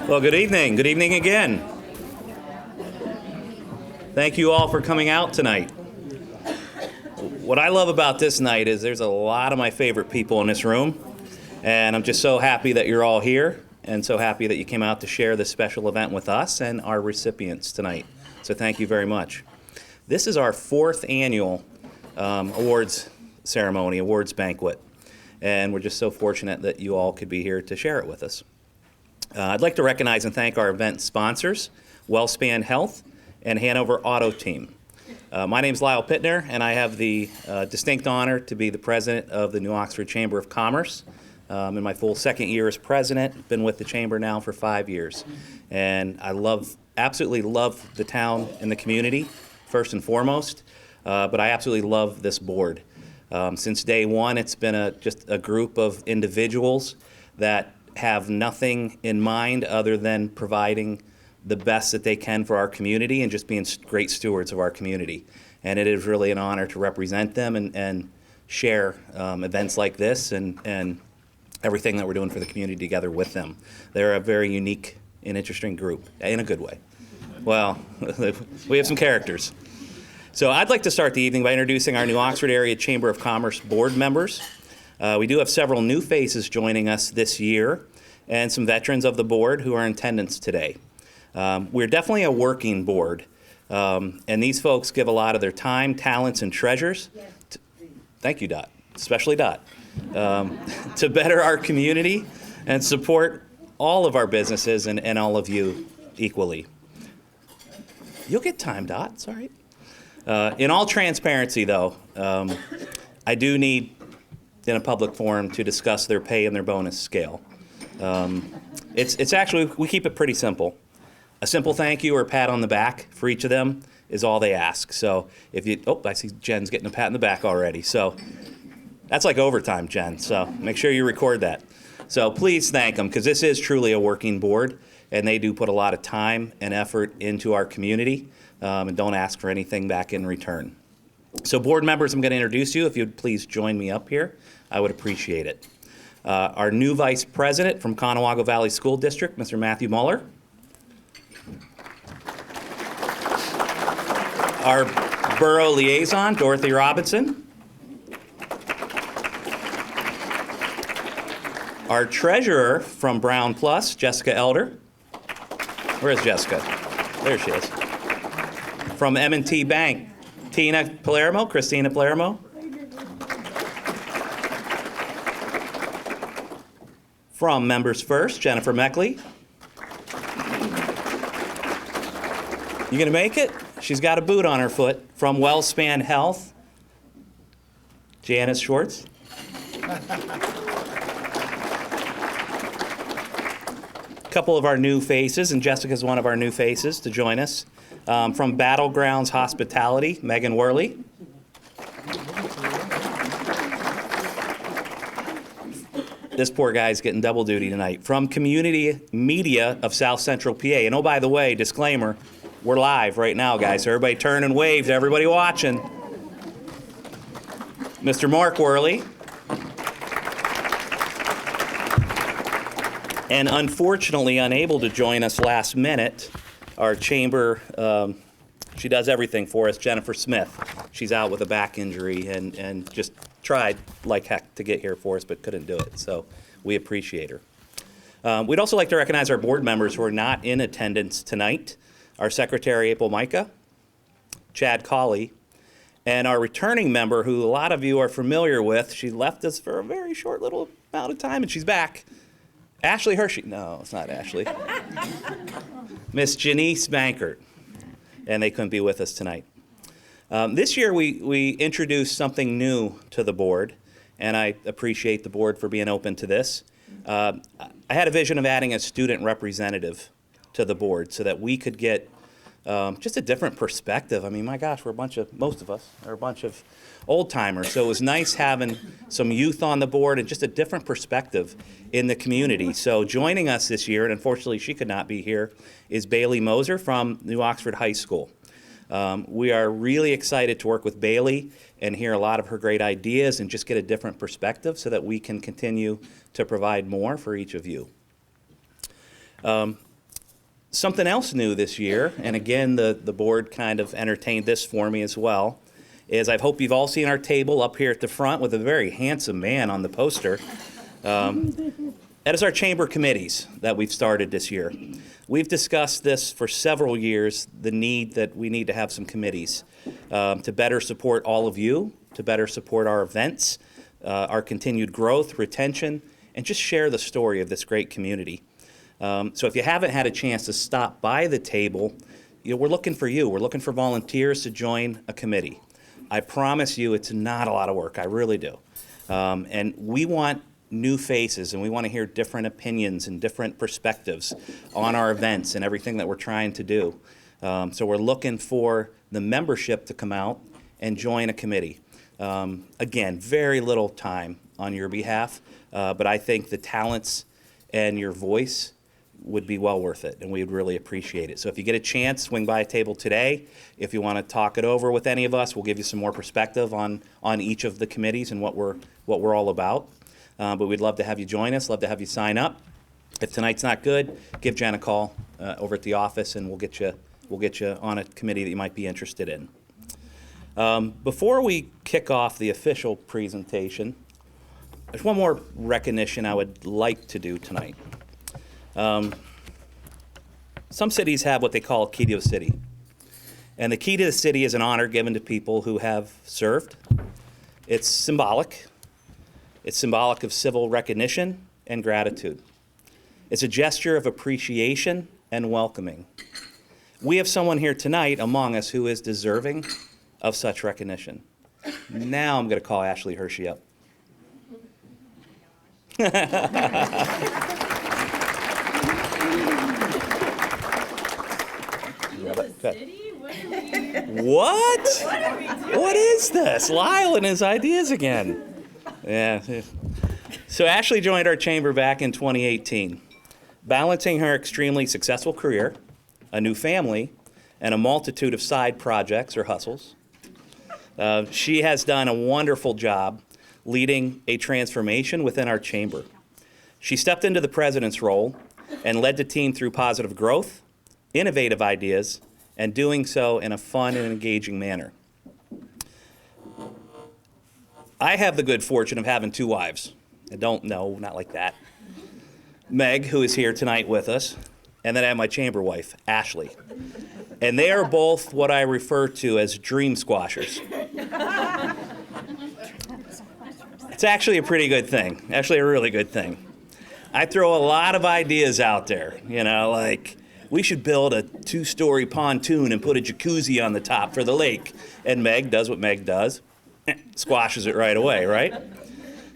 Well, good evening. Good evening again. Thank you all for coming out tonight. What I love about this night is there's a lot of my favorite people in this room, and I'm just so happy that you're all here and so happy that you came out to share this special event with us and our recipients tonight. So thank you very much. This is our fourth annual awards ceremony, awards banquet, and we're just so fortunate that you all could be here to share it with us. I'd like to recognize and thank our event sponsors, WellSpan Health and Hanover Auto Team. My name is Lyle Pittner, and I have the distinct honor to be the president of the New Oxford Chamber of Commerce. In my full second year as president, been with the chamber now for 5 years. And I absolutely love the town and the community, first and foremost, but I absolutely love this board. Since day one, it's been just a group of individuals that have nothing in mind other than providing the best that they can for our community and just being great stewards of our community. And it is really an honor to represent them and share events like this and everything that we're doing for the community together with them. They're a very unique and interesting group, in a good way. Well, we have some characters. So I'd like to start the evening by introducing our New Oxford Area Chamber of Commerce board members. We do have several new faces joining us this year and some veterans of the board who are in attendance today. We're definitely a working board, and these folks give a lot of their time, talents, and treasures. Thank you, Dot, especially Dot, to better our community and support all of our businesses and all of you equally. You'll get time, Dot, it's all right. In all transparency, though, I do need in a public forum to discuss their pay and their bonus scale. It's actually, we keep it pretty simple. A simple thank you or a pat on the back for each of them is all they ask. So if you, I see Jen's getting a pat in the back already. So that's like overtime, Jen. So make sure you record that. So please thank them, because this is truly a working board, and they do put a lot of time and effort into our community, and don't ask for anything back in return. So board members, I'm going to introduce you. If you'd please join me up here, I would appreciate it. Our new vice president from Conewago Valley School District, Mr. Matthew Muller. Our borough liaison, Dorothy Robinson. Our treasurer from Brown Plus, Jessica Elder. Where is Jessica? There she is. From M&T Bank, Christina Palermo. From Members First, Jennifer Meckley. You gonna make it? She's got a boot on her foot. From WellSpan Health, Janice Schwartz. A couple of our new faces, and Jessica's one of our new faces to join us. From Battlegrounds Hospitality, Megan Worley. This poor guy's getting double duty tonight. From Community Media of South Central PA. And oh, by the way, disclaimer, we're live right now, guys. So everybody turn and wave to everybody watching. Mr. Mark Worley. And unfortunately unable to join us last minute, our chamber, she does everything for us, Jennifer Smith. She's out with a back injury and just tried like heck to get here for us, but couldn't do it. So we appreciate her. We'd also like to recognize our board members who are not in attendance tonight. Our secretary, April Micah, Chad Colley, and our returning member, who a lot of you are familiar with. She left us for a very short little amount of time, and she's back. Ashley Hershey. No, it's not Ashley. Miss Janice Bankert. And they couldn't be with us tonight. This year we introduced something new to the board, and I appreciate the board for being open to this. I had a vision of adding a student representative to the board so that we could get just a different perspective. I mean, my gosh, most of us are a bunch of old timers. So it was nice having some youth on the board and just a different perspective in the community. So joining us this year, and unfortunately she could not be here, is Bailey Moser from New Oxford High School. We are really excited to work with Bailey and hear a lot of her great ideas and just get a different perspective so that we can continue to provide more for each of you. Something else new this year, and again, the board kind of entertained this for me as well, is I hope you've all seen our table up here at the front with a very handsome man on the poster. That is our chamber committees that we've started this year. We've discussed this for several years, the need that we need to have some committees to better support all of you, to better support our events, our continued growth, retention, and just share the story of this great community. So if you haven't had a chance to stop by the table, we're looking for you. We're looking for volunteers to join a committee. I promise you it's not a lot of work. I really do. And we want new faces, and we want to hear different opinions and different perspectives on our events and everything that we're trying to do. So we're looking for the membership to come out and join a committee. Again, very little time on your behalf, but I think the talents and your voice would be well worth it, and we'd really appreciate it. So if you get a chance, swing by a table today. If you want to talk it over with any of us, we'll give you some more perspective on each of the committees and what we're all about. But we'd love to have you join us, love to have you sign up. If tonight's not good, give Jen a call over at the office, and we'll get you on a committee that you might be interested in. Before we kick off the official presentation, there's one more recognition I would like to do tonight. Some cities have what they call Key to the City. And the Key to the City is an honor given to people who have served. It's symbolic. It's symbolic of civil recognition and gratitude. It's a gesture of appreciation and welcoming. We have someone here tonight among us who is deserving of such recognition. Now I'm going to call Ashley Hershey up. What? What is this? Lyle and his ideas again. Yeah. So Ashley joined our chamber back in 2018, balancing her extremely successful career, a new family, and a multitude of side projects or hustles. She has done a wonderful job leading a transformation within our chamber. She stepped into the president's role and led the team through positive growth, innovative ideas, and doing so in a fun and engaging manner. I have the good fortune of having two wives. No, not like that. Meg, who is here tonight with us, and then I have my chamber wife, Ashley. And they are both what I refer to as dream squashers. It's actually a pretty good thing, actually a really good thing. I throw a lot of ideas out there, like we should build a 2-story pontoon and put a jacuzzi on the top for the lake. And Meg does what Meg does, squashes it right away, right?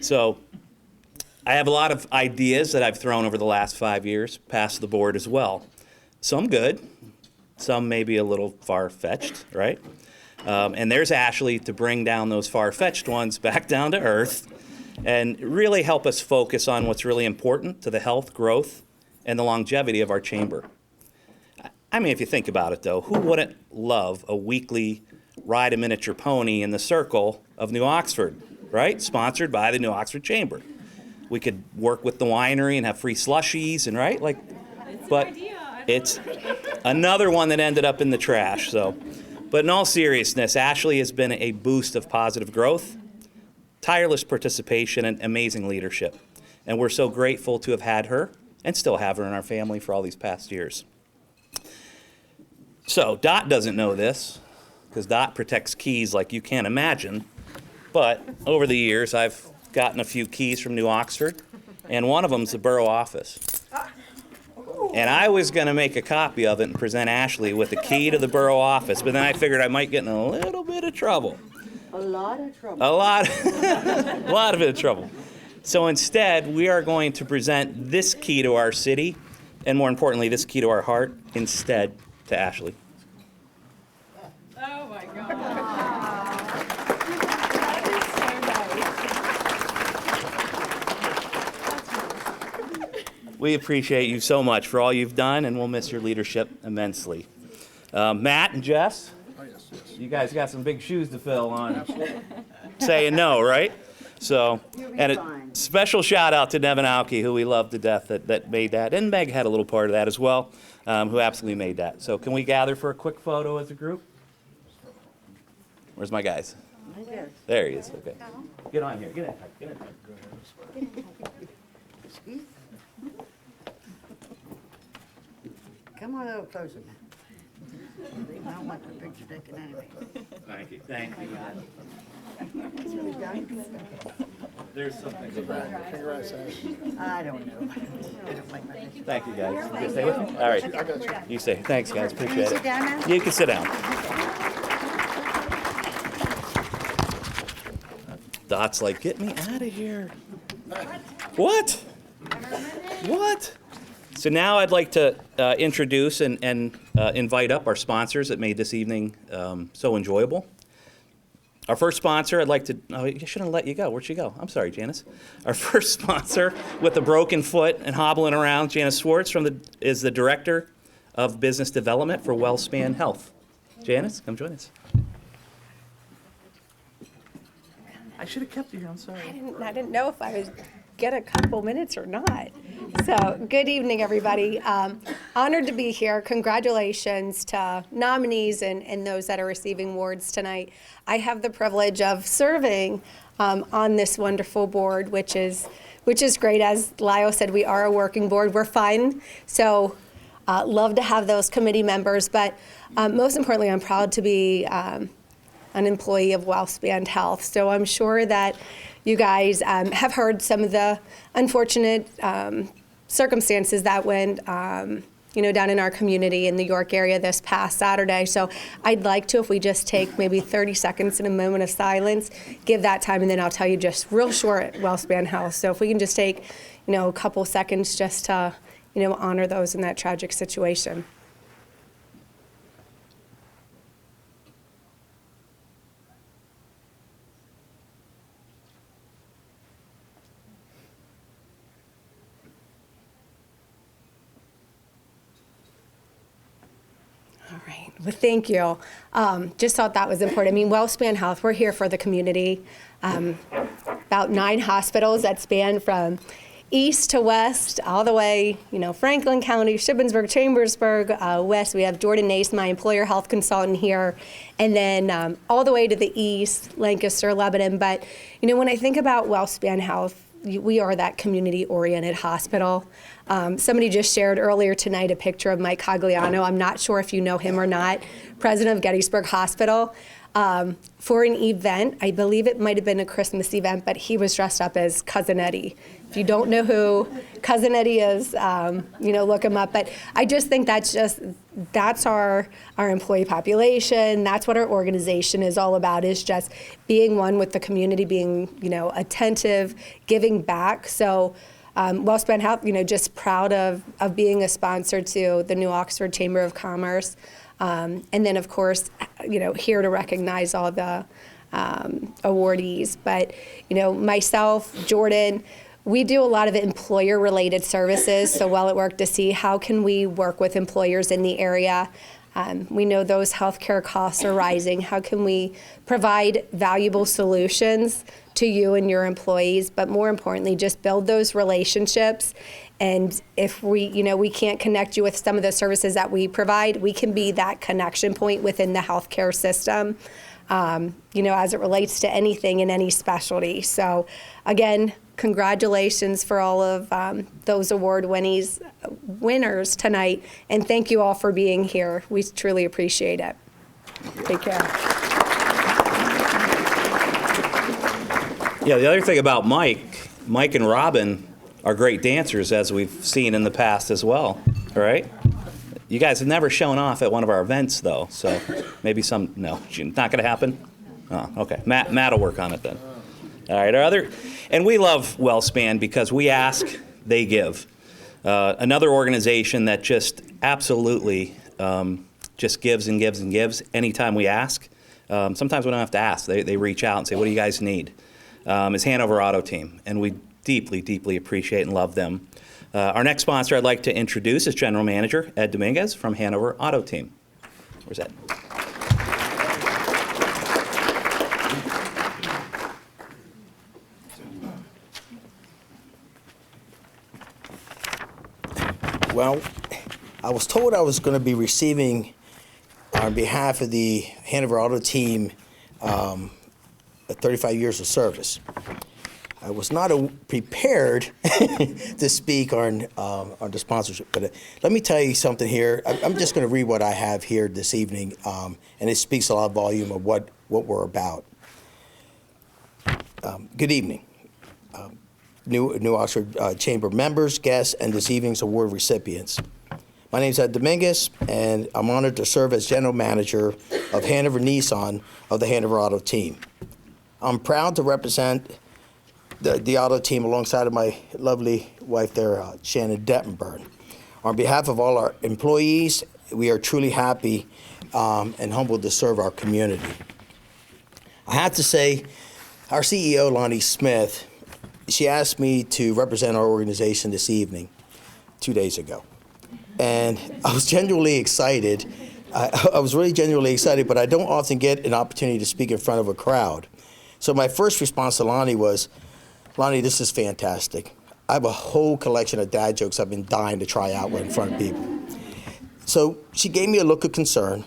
So I have a lot of ideas that I've thrown over the last 5 years past the board as well. Some good, some maybe a little far-fetched, right? And there's Ashley to bring down those far-fetched ones back down to earth and really help us focus on what's really important to the health, growth, and the longevity of our chamber. I mean, if you think about it, though, who wouldn't love a weekly ride a miniature pony in the circle of New Oxford, right? Sponsored by the New Oxford Chamber. We could work with the winery and have free slushies and but it's another one that ended up in the trash. But in all seriousness, Ashley has been a boost of positive growth, tireless participation, and amazing leadership. And we're so grateful to have had her and still have her in our family for all these past years. So Dot doesn't know this, because Dot protects keys like you can't imagine. But over the years, I've gotten a few keys from New Oxford, and one of them's the borough office. And I was going to make a copy of it and present Ashley with the key to the borough office, but then I figured I might get in a little bit of trouble. A lot of trouble. A lot of trouble. So instead, we are going to present this key to our city, and more importantly, this key to our heart, instead to Ashley. Oh my God. We appreciate you so much for all you've done, and we'll miss your leadership immensely. Matt and Jess, you guys got some big shoes to fill on saying no, right? So, You'll be and a fine. special shout out to Nevin Alke, who we love to death, that made that. And Meg had a little part of that as well, who absolutely made that. So can we gather for a quick photo as a group? Where's my guys? I guess. There he is. Okay. Get on here. Get in tight. Get in tight. Excuse? Come on a little closer now. They don't want the picture taken anyway. Thank you. Thank you. We done? There's something. I don't know. I don't like my picture. Thank you, guys. You stay with me? All right. You stay. Thanks, guys. Can you Appreciate sit it. down now? You can sit down. Dot's like, get me out of here. What? What? So now I'd like to introduce and invite up our sponsors that made this evening so enjoyable. Our first sponsor, I'd like to, oh, I shouldn't let you go. Where'd she go? I'm sorry, Janice. Our first sponsor with a broken foot and hobbling around, Janice Swartz is the Director of Business Development for WellSpan Health. Janice, come join us. I should have kept you here, I'm sorry. I didn't know if I was get a couple minutes or not. So, good evening, everybody. Honored to be here. Congratulations to nominees and those that are receiving awards tonight. I have the privilege of serving on this wonderful board, which is great. As Lyle said, we are a working board. We're fun. So, love to have those committee members. But most importantly, I'm proud to be an employee of WellSpan Health. So I'm sure that you guys have heard some of the unfortunate circumstances that went, down in our community in the York area this past Saturday. So I'd like to, if we just take maybe 30 seconds and a moment of silence, give that time, and then I'll tell you just real short at WellSpan Health. So if we can just take, a couple seconds just to, honor those in that tragic situation. All right. Well, thank you. Just thought that was important. I mean, WellSpan Health, we're here for the community. About 9 hospitals that span from east to west, all the way, Franklin County, Shippensburg, Chambersburg, west. We have Jordan Nace, my employer health consultant here, and then all the way to the east, Lancaster, Lebanon. But, when I think about WellSpan Health, we are that community-oriented hospital. Somebody just shared earlier tonight a picture of Mike Cogliano. I'm not sure if you know him or not, president of Gettysburg Hospital. For an event, I believe it might have been a Christmas event, but he was dressed up as Cousin Eddie. If you don't know who Cousin Eddie is, look him up. But I just think that's our employee population. That's what our organization is all about, is just being one with the community, being, attentive, giving back. So WellSpan Health, just proud of being a sponsor to the New Oxford Chamber of Commerce. And then, of course, here to recognize all the awardees. But, myself, Jordan, we do a lot of employer-related services, so Well at Work to see how can we work with employers in the area. We know those healthcare costs are rising. How can we provide valuable solutions to you and your employees, but more importantly, just build those relationships. And if we can't connect you with some of the services that we provide, we can be that connection point within the healthcare system, as it relates to anything in any specialty. So again, congratulations for all of those award winners tonight. And thank you all for being here. We truly appreciate it. Take care. Yeah, the other thing about Mike and Robin are great dancers, as we've seen in the past as well, all right? You guys have never shown off at one of our events, though, so maybe no, not going to happen? Oh, okay. Matt will work on it then. All right, and we love WellSpan because we ask, they give. Another organization that just absolutely just gives and gives and gives anytime we ask. Sometimes we don't have to ask. They reach out and say, what do you guys need? Is Hanover Auto Team, and we deeply, deeply appreciate and love them. Our next sponsor I'd like to introduce is General Manager Ed Dominguez from Hanover Auto Team. Where's Ed? Well, I was told I was going to be receiving, on behalf of the Hanover Auto Team, 35 years of service. I was not prepared to speak on the sponsorship, but let me tell you something here. I'm just going to read what I have here this evening, and it speaks a lot of volume of what we're about. Good evening. New Oxford Chamber members, guests, and this evening's award recipients. My name is Ed Dominguez, and I'm honored to serve as General Manager of Hanover Nissan of the Hanover Auto Team. I'm proud to represent the auto team alongside of my lovely wife there, Shannon Dettenburn. On behalf of all our employees, we are truly happy and humbled to serve our community. I have to say, our CEO, Lonnie Smith, she asked me to represent our organization this evening, 2 days ago. And I was genuinely excited. I was really genuinely excited, but I don't often get an opportunity to speak in front of a crowd. So my first response to Lonnie was, Lonnie, this is fantastic. I have a whole collection of dad jokes I've been dying to try out in front of people. So she gave me a look of concern.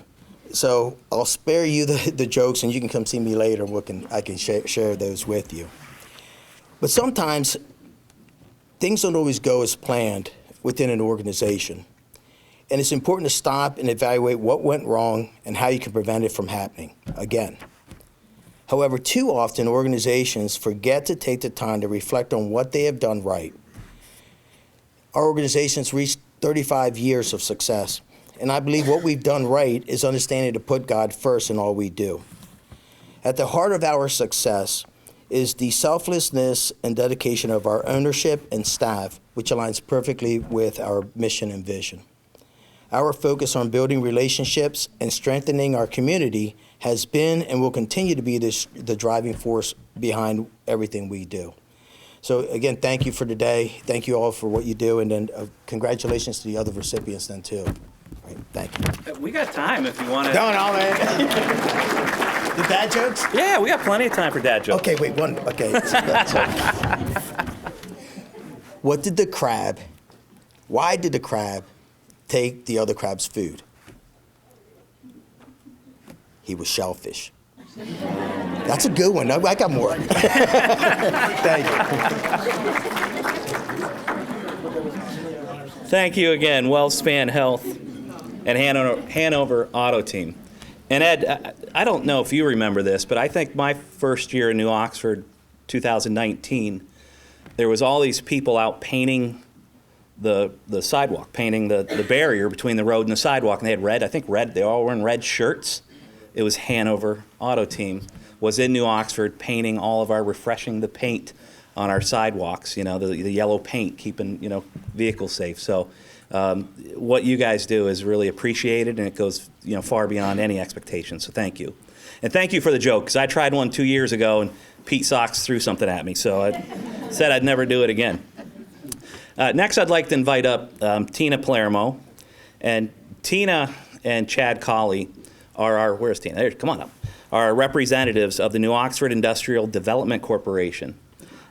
So I'll spare you the jokes, and you can come see me later, and I can share those with you. But sometimes things don't always go as planned within an organization. And it's important to stop and evaluate what went wrong and how you can prevent it from happening again. However, too often organizations forget to take the time to reflect on what they have done right. Our organization's reached 35 years of success, and I believe what we've done right is understanding to put God first in all we do. At the heart of our success is the selflessness and dedication of our ownership and staff, which aligns perfectly with our mission and vision. Our focus on building relationships and strengthening our community has been and will continue to be the driving force behind everything we do. So again, thank you for today. Thank you all for what you do, and then congratulations to the other recipients then too. All right, thank you. We got time if you want to. No, man. The dad jokes? Yeah, we got plenty of time for dad jokes. Okay, wait, one. Okay. Why did the crab take the other crab's food? He was shellfish. That's a good one. I got more. Thank you. Thank you again, WellSpan Health and Hanover Auto Team. And Ed, I don't know if you remember this, but I think my first year in New Oxford, 2019, there was all these people out painting the sidewalk, painting the barrier between the road and the sidewalk, and they had red, they all were in red shirts. It was Hanover Auto Team was in New Oxford painting all of our refreshing the paint on our sidewalks, the yellow paint, keeping, vehicles safe. So what you guys do is really appreciated, and it goes, far beyond any expectations. So thank you. And thank you for the joke, because I tried one 2 years ago, and Pete Sox threw something at me, so I said I'd never do it again. Next, I'd like to invite up Tina Palermo. And Tina and Chad Colley are where's Tina? There, come on up. Are representatives of the New Oxford Industrial Development Corporation.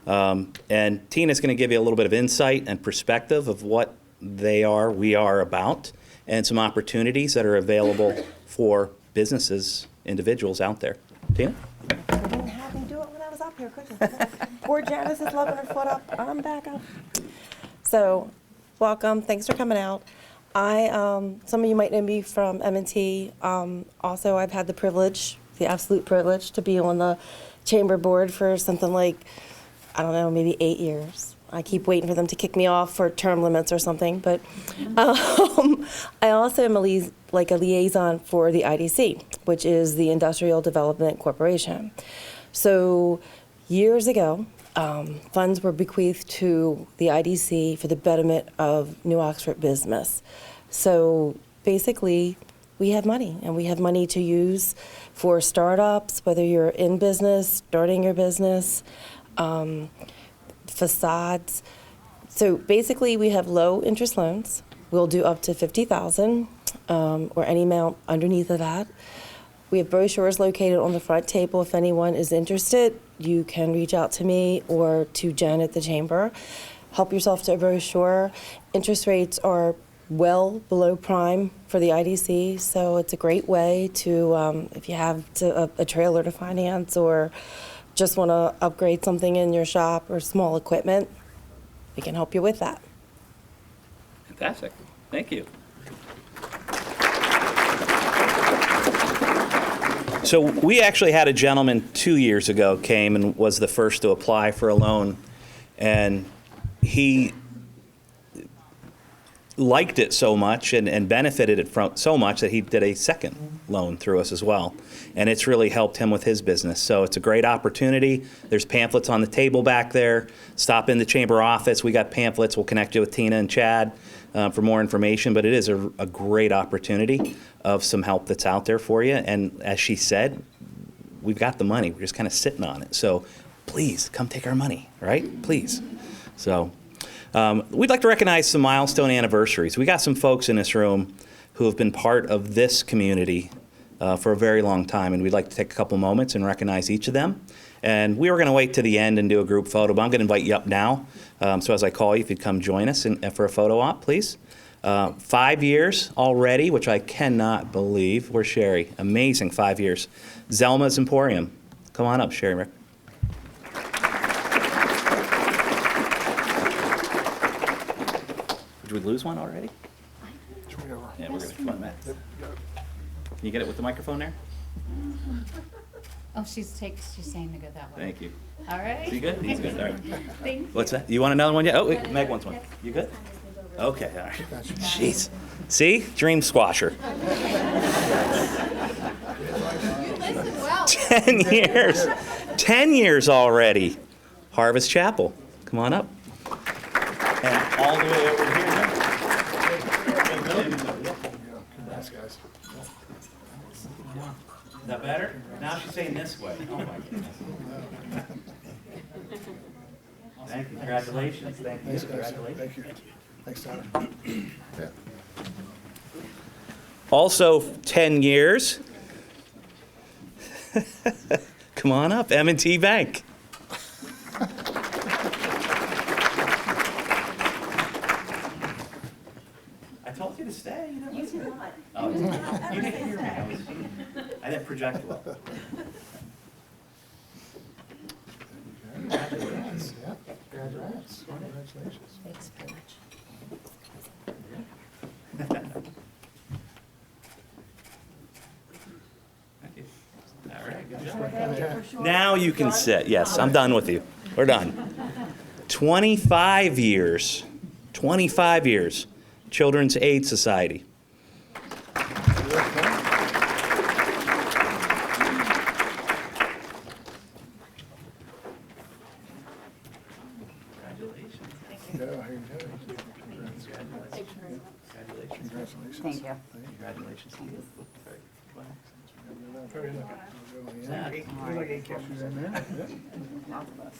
And Tina's going to give you a little bit of insight and perspective of what we are about, and some opportunities that are available for businesses, individuals out there. Tina? You didn't have me do it when I was up here, could you? Poor Janice is lugging her foot up. I'm back up. So, welcome. Thanks for coming out. Some of you might know me from M&T. Also, I've had the absolute privilege, to be on the chamber board for something like, maybe 8 years. I keep waiting for them to kick me off for term limits or something. But I also am a liaison for the IDC, which is the Industrial Development Corporation. So years ago, funds were bequeathed to the IDC for the betterment of New Oxford business. So basically, we have money, and we have money to use for startups, whether you're in business, starting your business, facades. So basically, we have low interest loans. We'll do up to $50,000 or any amount underneath of that. We have brochures located on the front table. If anyone is interested, you can reach out to me or to Jen at the chamber. Help yourself to a brochure. Interest rates are well below prime for the IDC, so it's a great way to, if you have a trailer to finance or just want to upgrade something in your shop or small equipment, we can help you with that. Fantastic. Thank you. So we actually had a gentleman 2 years ago came and was the first to apply for a loan, and he liked it so much and benefited it from so much that he did a second loan through us as well. And it's really helped him with his business. So it's a great opportunity. There's pamphlets on the table back there. Stop in the chamber office. We got pamphlets. We'll connect you with Tina and Chad for more information. But it is a great opportunity of some help that's out there for you. And as she said, we've got the money. We're just kind of sitting on it. So please come take our money, right? Please. So we'd like to recognize some milestone anniversaries. We got some folks in this room who have been part of this community for a very long time, and we'd like to take a couple moments and recognize each of them. And we were going to wait to the end and do a group photo, but I'm going to invite you up now. So as I call you, if you'd come join us for a photo op, please. 5 years already, which I cannot believe. Where's Sherry? Amazing 5 years. Zelma's Emporium. Come on up, Sherry. Did we lose one already? Yeah, we're going to come on, Matt. Can you get it with the microphone there? Oh, she's saying to go that way. Thank you. All right. You good? He's good. All right. Thank you. What's that? You want another one yet? Oh, wait, Meg wants one. You good? Okay, all right. Jeez. See? Dream squasher. 10 years. 10 years already. Harvest Chapel. Come on up. And all the way over here. Guys. Is that better? Now she's saying this way. Oh, my goodness. Thank you. Congratulations. Thank you. Congratulations. Thank you. Thanks, Tyler. Yeah. Also, 10 years. Come on up, M&T Bank. I told you to stay. You didn't listen. Oh, you didn't hear me. I didn't project well. Congratulations. Yeah. Congratulations. Congratulations. Thanks very much. Thank you. All right, good job. Now you can sit. Yes, I'm done with you. We're done. 25 years. 25 years. Children's Aid Society. Yeah, here you go. Congratulations. Thank you. Congratulations. Very lucky. Lots of us.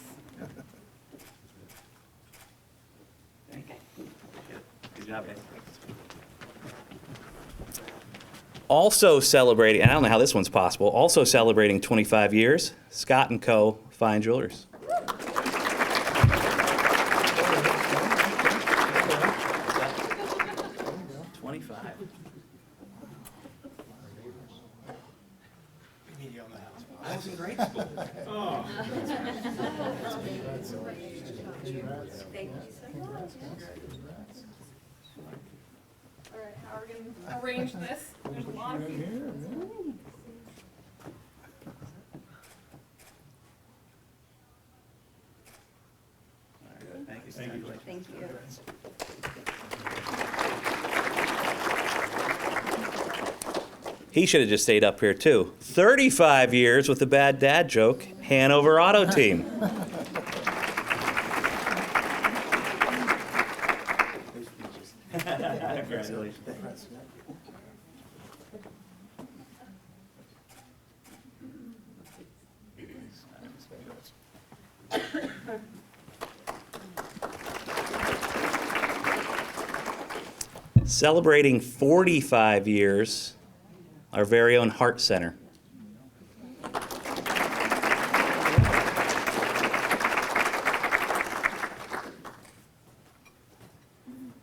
Thank you. Good job, guys. Also celebrating, and I don't know how this one's possible, also celebrating 25 years, Scott & Co. Fine Jewelers. I was in grade school. All right, how are we gonna arrange this? There's a lot of people. Thank you. Thank you. Thank you. He should have just stayed up here too. 35 years with the bad dad joke, Hanover Auto Team. Congratulations. Celebrating 45 years, our very own Heart Center. It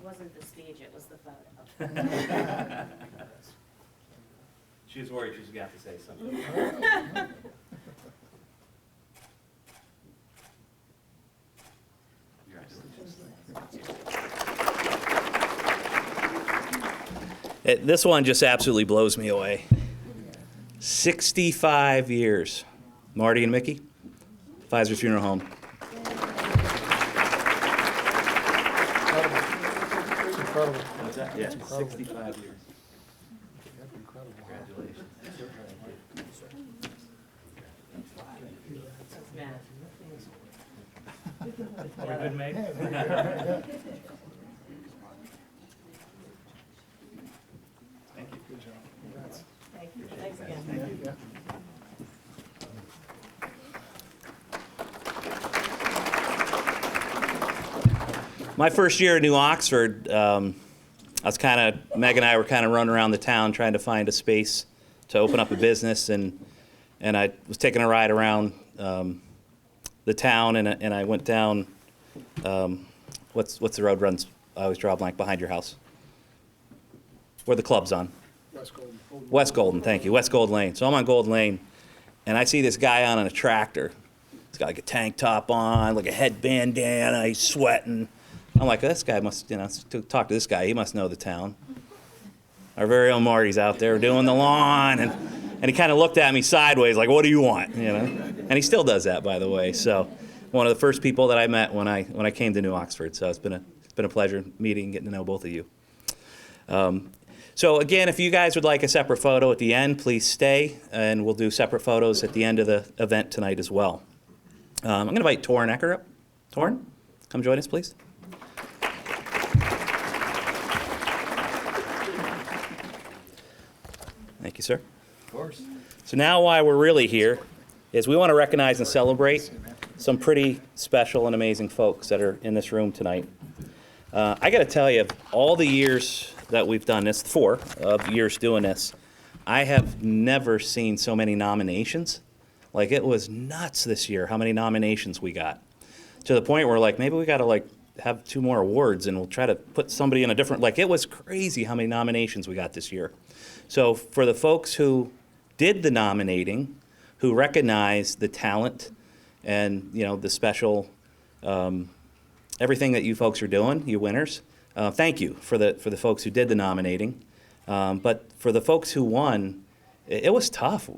wasn't the stage, it was the photo. She was worried she was going to have to say something. This one just absolutely blows me away. 65 years. Marty and Mickey, Pfizer Funeral Home. It's incredible. What's that? Yeah, 65 years. That's incredible. Congratulations. Are we good, Meg? Good job. Congrats. Thanks again. My first year at New Oxford, Meg and I were kind of running around the town trying to find a space to open up a business, and I was taking a ride around the town, and I went down, what's the road runs, I always draw a blank, behind your house? Where the club's on? West Golden. West Golden, thank you, West Gold Lane. So I'm on Gold Lane, and I see this guy on a tractor. He's got like a tank top on, like a head bandana, he's sweating. I'm like, this guy must, to talk to this guy, he must know the town. Our very own Marty's out there doing the lawn, and he kind of looked at me sideways, like, what do you want, And he still does that, by the way. So, one of the first people that I met when I came to New Oxford. So it's been a pleasure meeting, getting to know both of you. So again, if you guys would like a separate photo at the end, please stay, and we'll do separate photos at the end of the event tonight as well. I'm going to invite Torrin Ecker up. Torrin, come join us, please. Thank you, sir. Of course. So now why we're really here is we want to recognize and celebrate some pretty special and amazing folks that are in this room tonight. I got to tell you, all the years that we've done this, 4 years doing this, I have never seen so many nominations. Like, it was nuts this year how many nominations we got. To the point where, like, maybe we got to, have 2 more awards and we'll try to put somebody in a different, it was crazy how many nominations we got this year. So for the folks who did the nominating, who recognized the talent and, the special, everything that you folks are doing, you winners, thank you for the folks who did the nominating. But for the folks who won, it was tough.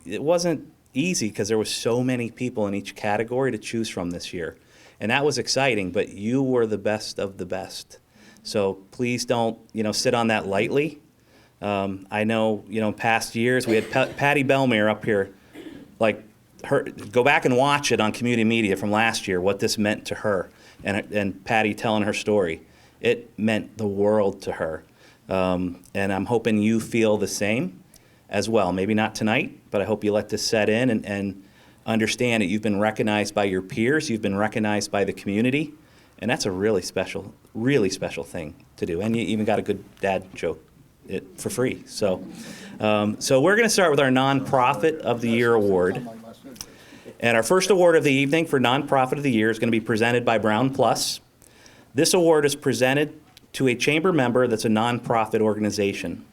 It wasn't easy because there were so many people in each category to choose from this year. And that was exciting, but you were the best of the best. So please don't, sit on that lightly. I know, past years, we had Patty Belmere up here, go back and watch it on community media from last year, what this meant to her, and Patty telling her story. It meant the world to her. And I'm hoping you feel the same as well. Maybe not tonight, but I hope you let this set in and understand that you've been recognized by your peers, you've been recognized by the community, and that's a really special thing to do. And you even got a good dad joke for free. So we're going to start with our Nonprofit of the Year award. And our first award of the evening for Nonprofit of the Year is going to be presented by Brown Plus. This award is presented to a chamber member that's a nonprofit organization.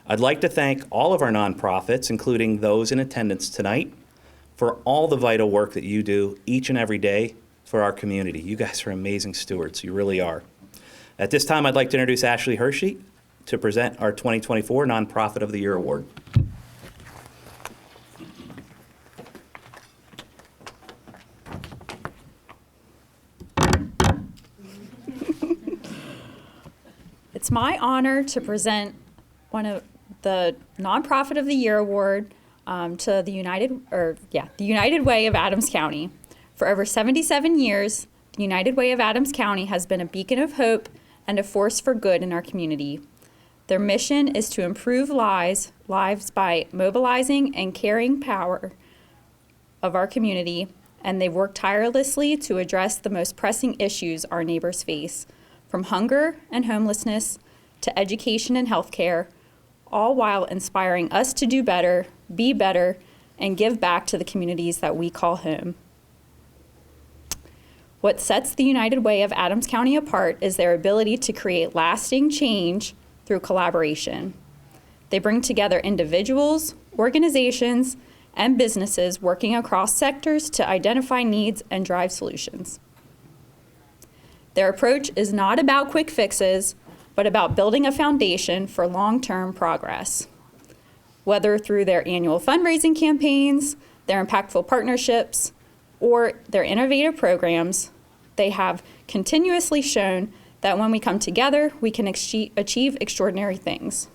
I'd like to thank all of our nonprofits, including those in attendance tonight, for all the vital work that you do each and every day for our community. You guys are amazing stewards. You really are. At this time, I'd like to introduce Ashley Hershey to present our 2024 Nonprofit of the Year Award. It's my honor to present one of the Nonprofit of the Year Award to the United Way of Adams County. For over 77 years, the United Way of Adams County has been a beacon of hope and a force for good in our community. Their mission is to improve lives by mobilizing and caring power of our community, and they've worked tirelessly to address the most pressing issues our neighbors face, from hunger and homelessness to education and healthcare, all while inspiring us to do better, be better, and give back to the communities that we call home. What sets the United Way of Adams County apart is their ability to create lasting change through collaboration. They bring together individuals, organizations, and businesses working across sectors to identify needs and drive solutions. Their approach is not about quick fixes, but about building a foundation for long-term progress. Whether through their annual fundraising campaigns, their impactful partnerships, or their innovative programs, they have continuously shown that when we come together, we can achieve extraordinary things.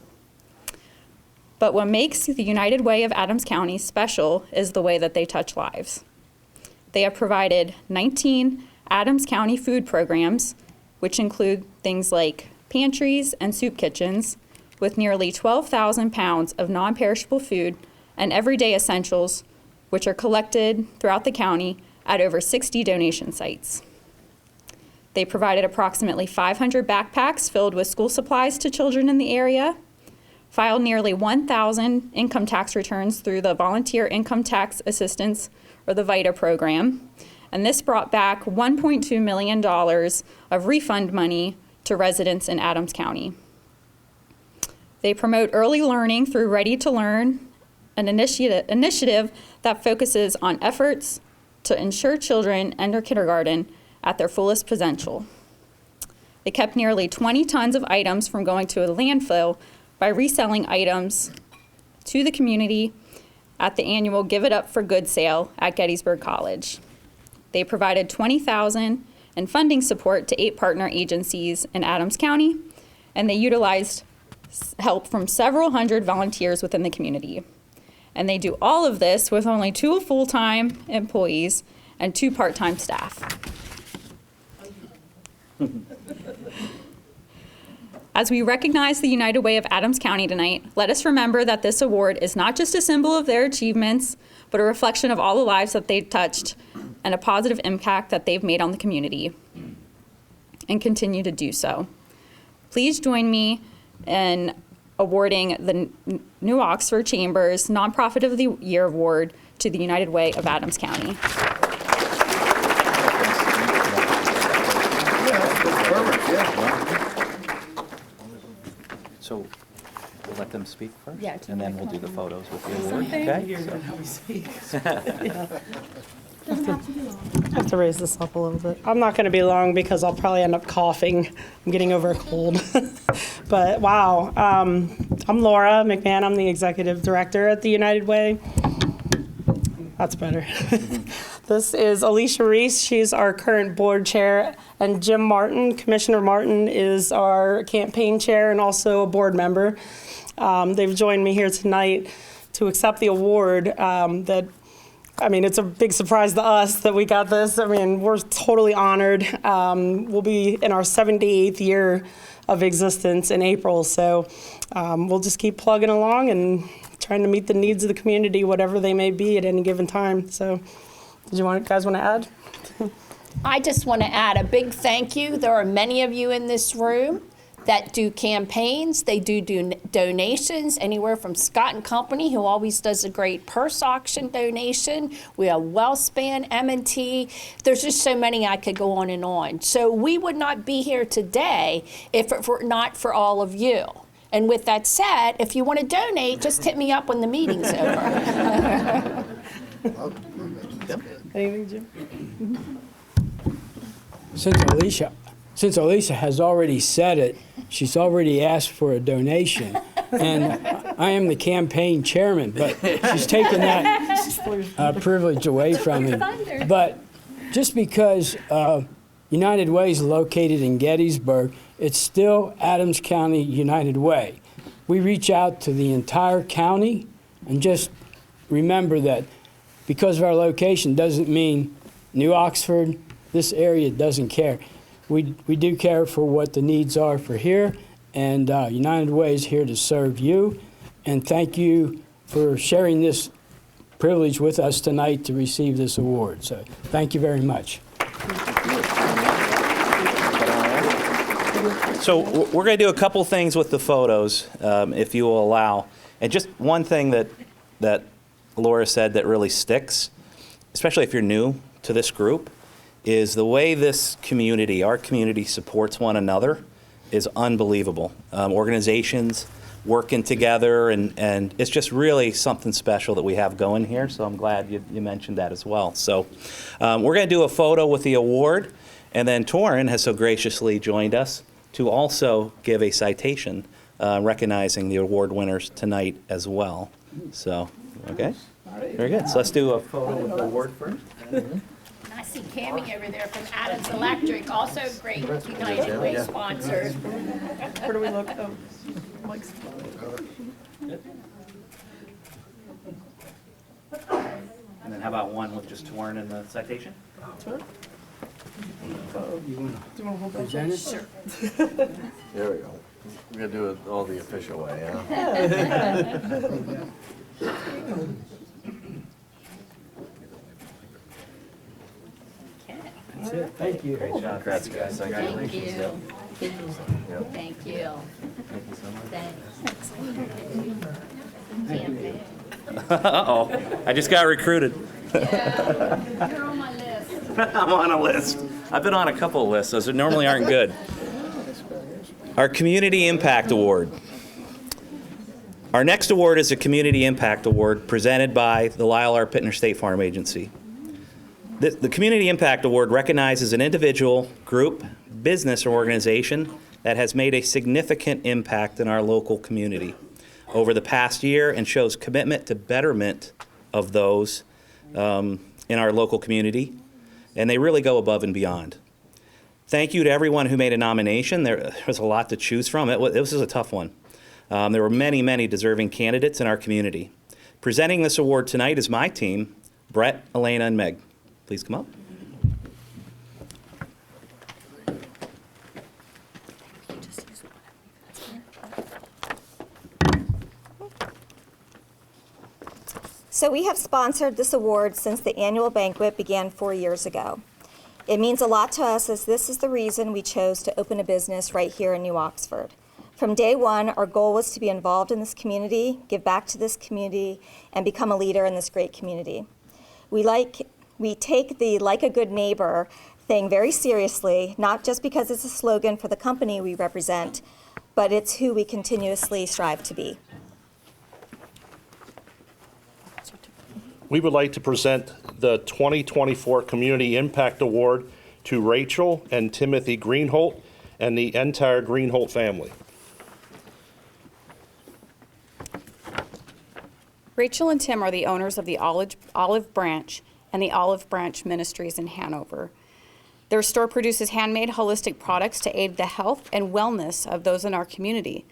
But what makes the United Way of Adams County special is the way that they touch lives. They have provided 19 Adams County food programs, which include things like pantries and soup kitchens, with nearly 12,000 pounds of non-perishable food and everyday essentials, which are collected throughout the county at over 60 donation sites. They provided approximately 500 backpacks filled with school supplies to children in the area, filed nearly 1,000 income tax returns through the Volunteer Income Tax Assistance, or the VITA program, and this brought back $1.2 million of refund money to residents in Adams County. They promote early learning through Ready to Learn, an initiative that focuses on efforts to ensure children enter kindergarten at their fullest potential. They kept nearly 20 tons of items from going to a landfill by reselling items to the community at the annual Give It Up for Good sale at Gettysburg College. They provided $20,000 in funding support to 8 partner agencies in Adams County, and they utilized help from several hundred volunteers within the community. And they do all of this with only 2 full-time employees and 2 part-time staff. As we recognize the United Way of Adams County tonight, let us remember that this award is not just a symbol of their achievements, but a reflection of all the lives that they've touched and a positive impact that they've made on the community and continue to do so. Please join me in awarding the New Oxford Chamber's Nonprofit of the Year Award to the United Way of Adams County. So we'll let them speak first? Yeah, do and then you we'll wanna do the come photos with the award, okay? I have to raise this up a little bit. I'm not going to be long because I'll probably end up coughing. I'm getting over a cold. But wow, I'm Laura McMahon. I'm the executive director at the United Way. That's better. This is Alicia Reese. She's our current board chair. And Jim Martin, Commissioner Martin, is our campaign chair and also a board member. They've joined me here tonight to accept the award it's a big surprise to us that we got this. I mean, we're totally honored. We'll be in our 78th year of existence in April, so we'll just keep plugging along and trying to meet the needs of the community, whatever they may be at any given time. So, guys want to add? I just want to add a big thank you. There are many of you in this room that do campaigns. They do donations, anywhere from Scott and Company, who always does a great purse auction donation. We have Wellspan, M&T. There's just so many I could go on and on. So we would not be here today if it were not for all of you. And with that said, if you want to donate, just hit me up when the meeting's over. Anything, Jim? Since Alicia has already said it, she's already asked for a donation. And I am the campaign chairman, but she's taken that privilege away from me. But just because United Way is located in Gettysburg, it's still Adams County United Way. We reach out to the entire county, and just remember that because of our location doesn't mean New Oxford, this area doesn't care. We do care for what the needs are for here, and United Way is here to serve you. And thank you for sharing this privilege with us tonight to receive this award. So thank you very much. So we're going to do a couple things with the photos, if you will allow. And just one thing that Laura said that really sticks, especially if you're new to this group, is the way this community, our community, supports one another. is unbelievable. Organizations working together, and it's just really something special that we have going here, so I'm glad you mentioned that as well. So we're going to do a photo with the award, and then Torrin has so graciously joined us to also give a citation recognizing the award winners tonight as well. So, okay, very good. So let's do a photo with the award first. I see Cammy over there from Adams Electric, also great United Way sponsor. Where do we look? Oh, Mike's. And then how about one with just Torrin and the citation? Sure. You want Do you want to hold that? present it? Sure. There we go. We're gonna do it all the official way, huh? That's it. Thank you. Great job. Congrats, guys. Thank Congratulations. you. Thank you. Thank you so much. Thanks. Uh-oh, I just got recruited. You're on my list. I'm on a list. I've been on a couple of lists, those normally aren't good. Our Community Impact Award. Our next award is a Community Impact Award presented by the Lyle R. Pittner State Farm Agency. The Community Impact Award recognizes an individual, group, business, or organization that has made a significant impact in our local community over the past year and shows commitment to betterment of those in our local community, and they really go above and beyond. Thank you to everyone who made a nomination. There was a lot to choose from. This was a tough one. There were many, many deserving candidates in our community. Presenting this award tonight is my team, Brett, Elena, and Meg. Please come up. So we have sponsored this award since the annual banquet began 4 years ago. It means a lot to us as this is the reason we chose to open a business right here in New Oxford. From day one, our goal was to be involved in this community, give back to this community, and become a leader in this great community. We take the like a good neighbor thing very seriously, not just because it's a slogan for the company we represent, but it's who we continuously strive to be. We would like to present the 2024 Community Impact Award to Rachel and Timothy Greenholt and the entire Greenholt family. Rachel and Tim are the owners of the Olive Branch and the Olive Branch Ministries in Hanover. Their store produces handmade holistic products to aid the health and wellness of those in our community.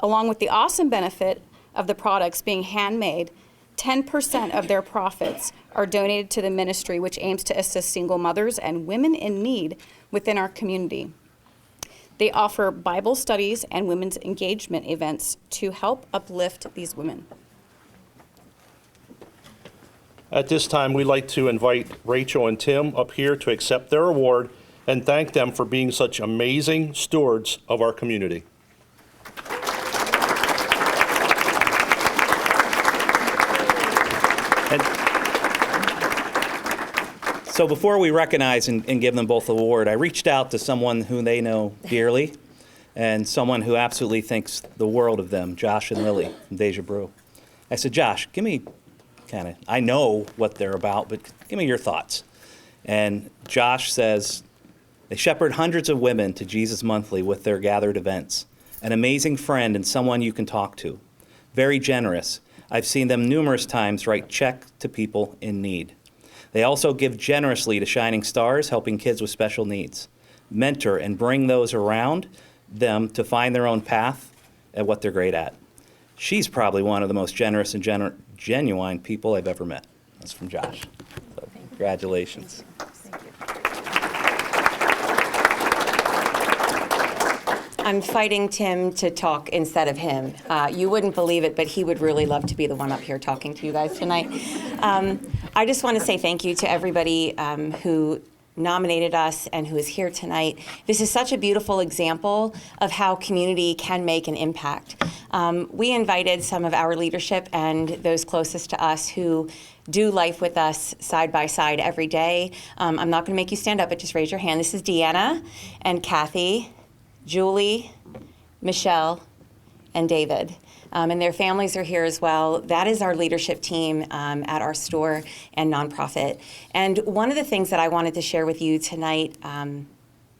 Along with the awesome benefit of the products being handmade, 10% of their profits are donated to the ministry, which aims to assist single mothers and women in need within our community. They offer Bible studies and women's engagement events to help uplift these women. At this time, we'd like to invite Rachel and Tim up here to accept their award and thank them for being such amazing stewards of our community. So before we recognize and give them both the award, I reached out to someone who they know dearly and someone who absolutely thinks the world of them, Josh and Lily from Deja Brew. I said, Josh, give me I know what they're about, but give me your thoughts. And Josh says, they shepherd hundreds of women to Jesus monthly with their gathered events. An amazing friend and someone you can talk to. Very generous. I've seen them numerous times write checks to people in need. They also give generously to Shining Stars, helping kids with special needs. Mentor and bring those around them to find their own path at what they're great at. She's probably one of the most generous and genuine people I've ever met. That's from Josh. So, congratulations. I'm fighting Tim to talk instead of him. You wouldn't believe it, but he would really love to be the one up here talking to you guys tonight. I just want to say thank you to everybody who nominated us and who is here tonight. This is such a beautiful example of how community can make an impact. We invited some of our leadership and those closest to us who do life with us side by side every day. I'm not going to make you stand up, but just raise your hand. This is Deanna and Kathy, Julie, Michelle, and David. And their families are here as well. That is our leadership team at our store and nonprofit. And one of the things that I wanted to share with you tonight,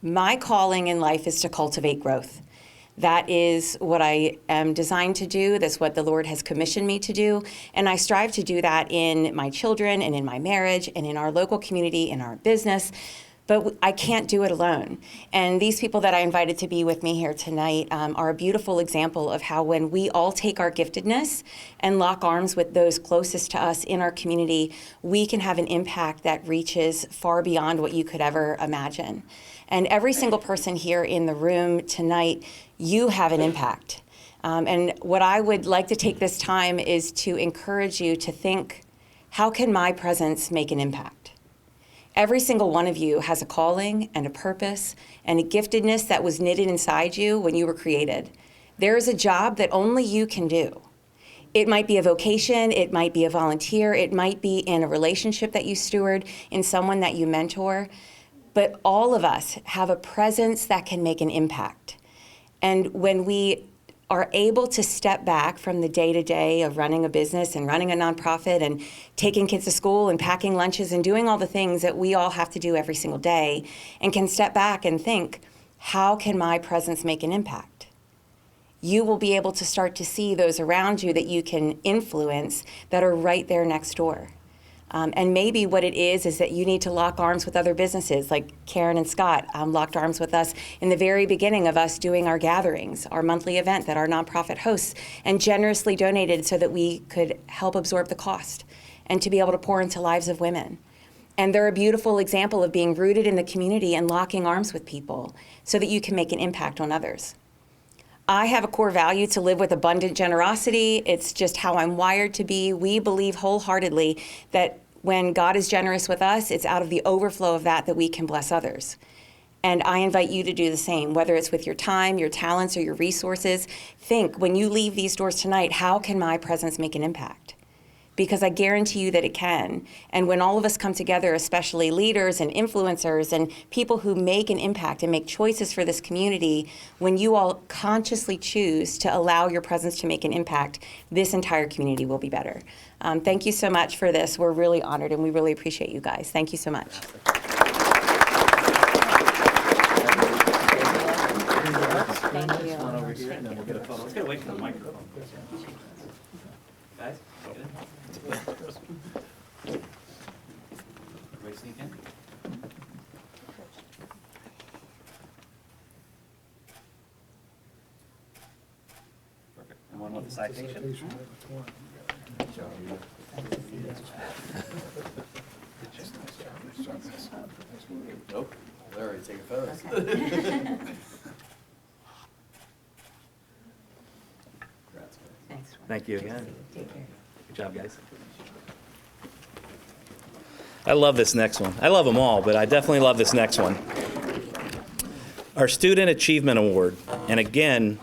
my calling in life is to cultivate growth. That is what I am designed to do. That's what the Lord has commissioned me to do. And I strive to do that in my children and in my marriage and in our local community, in our business. But I can't do it alone. And these people that I invited to be with me here tonight are a beautiful example of how when we all take our giftedness and lock arms with those closest to us in our community, we can have an impact that reaches far beyond what you could ever imagine. And every single person here in the room tonight, you have an impact. And what I would like to take this time is to encourage you to think, how can my presence make an impact? Every single one of you has a calling and a purpose and a giftedness that was knitted inside you when you were created. There is a job that only you can do. It might be a vocation, it might be a volunteer, it might be in a relationship that you steward, in someone that you mentor, but all of us have a presence that can make an impact. And when we are able to step back from the day-to-day of running a business and running a nonprofit and taking kids to school and packing lunches and doing all the things that we all have to do every single day, and can step back and think, how can my presence make an impact? You will be able to start to see those around you that you can influence that are right there next door. And maybe what it is that you need to lock arms with other businesses, like Karen and Scott locked arms with us in the very beginning of us doing our gatherings, our monthly event that our nonprofit hosts, and generously donated so that we could help absorb the cost and to be able to pour into lives of women. And they're a beautiful example of being rooted in the community and locking arms with people so that you can make an impact on others. I have a core value to live with abundant generosity. It's just how I'm wired to be. We believe wholeheartedly that when God is generous with us, it's out of the overflow of that we can bless others. And I invite you to do the same, whether it's with your time, your talents, or your resources. Think, when you leave these doors tonight, how can my presence make an impact? Because I guarantee you that it can. And when all of us come together, especially leaders and influencers and people who make an impact and make choices for this community, when you all consciously choose to allow your presence to make an impact, this entire community will be better. Thank you so much for this. We're really honored and we really appreciate you guys. Thank you so much. Thank you. One over here, and then we'll get a photo. Let's get away from the microphone. Guys, get in. Everybody sneak in. Perfect. And one with the citation. Nope, they're already taking photos. Thank you again. Take care. Good job, guys. I love this next one. I love them all, but I definitely love this next one. Our Student Achievement Award. And again,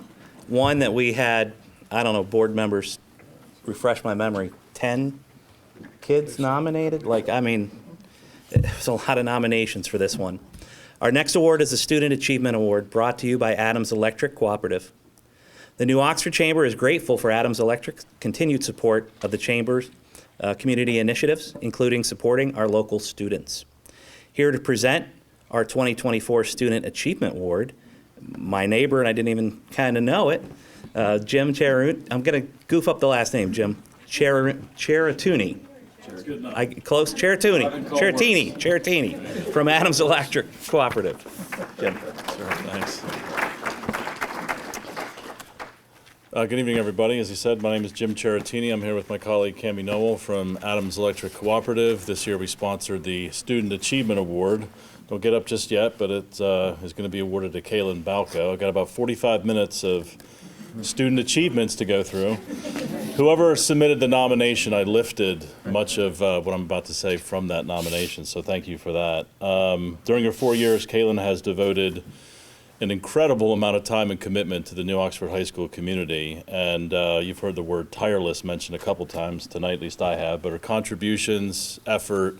one that we had, I don't know, board members, refresh my memory, 10 kids nominated? There's a lot of nominations for this one. Our next award is the Student Achievement Award, brought to you by Adams Electric Cooperative. The New Oxford Chamber is grateful for Adams Electric's continued support of the Chamber's community initiatives, including supporting our local students. Here to present our 2024 Student Achievement Award, my neighbor, and I didn't even kind of know it, Jim Cheratuni. I'm going to goof up the last name, Jim. Cheratuni. Cheratini, from Adams Electric Cooperative. Jim. Sure, thanks. Good evening, everybody. As you said, my name is Jim Cheratini. I'm here with my colleague Cami Noel from Adams Electric Cooperative. This year we sponsored the Student Achievement Award. Don't get up just yet, but it is going to be awarded to Kaylin Balco. I've got about 45 minutes of student achievements to go through. Whoever submitted the nomination, I lifted much of what I'm about to say from that nomination, so thank you for that. During her 4 years, Kaylin has devoted an incredible amount of time and commitment to the New Oxford High School community, and you've heard the word tireless mentioned a couple times tonight, at least I have, but her contributions, effort,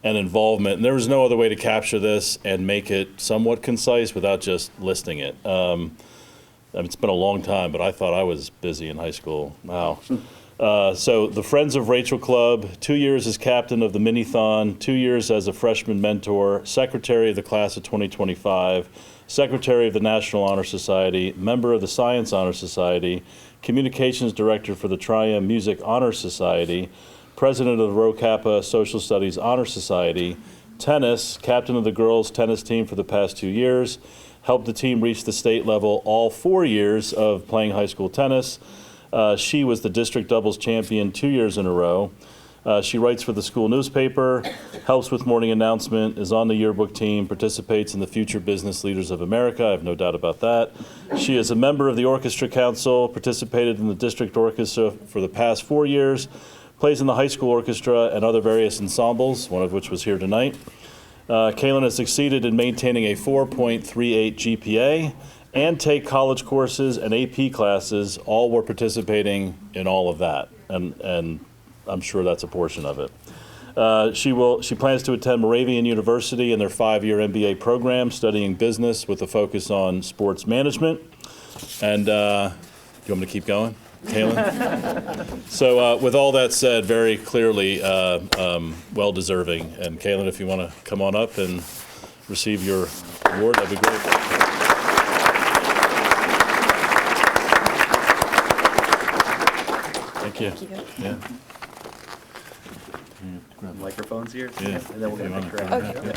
and involvement. And there was no other way to capture this and make it somewhat concise without just listing it. It's been a long time, but I thought I was busy in high school. Wow. So the Friends of Rachel Club, 2 years as captain of the Minithon, 2 years as a freshman mentor, secretary of the class of 2025, secretary of the National Honor Society, member of the Science Honor Society, communications director for the Triumph Music Honor Society, president of the Rho Kappa Social Studies Honor Society, tennis, captain of the girls' tennis team for the past 2 years, helped the team reach the state level all 4 years of playing high school tennis. She was the district doubles champion 2 years in a row. She writes for the school newspaper, helps with morning announcement, is on the yearbook team, participates in the Future Business Leaders of America. I have no doubt about that. She is a member of the Orchestra Council, participated in the district orchestra for the past 4 years, plays in the high school orchestra and other various ensembles, one of which was here tonight. Kaylin has succeeded in maintaining a 4.38 GPA and take college courses and AP classes, all were participating in all of that, and I'm sure that's a portion of it. She plans to attend Moravian University in their 5-year MBA program, studying business with a focus on sports management. And do you want me to keep going, Kaylin? So with all that said, very clearly well-deserving. And Kaylin, if you want to come on up and receive your award, that'd be great. Thank you. Yeah. Microphone's here? Yeah. And then we'll get a picture.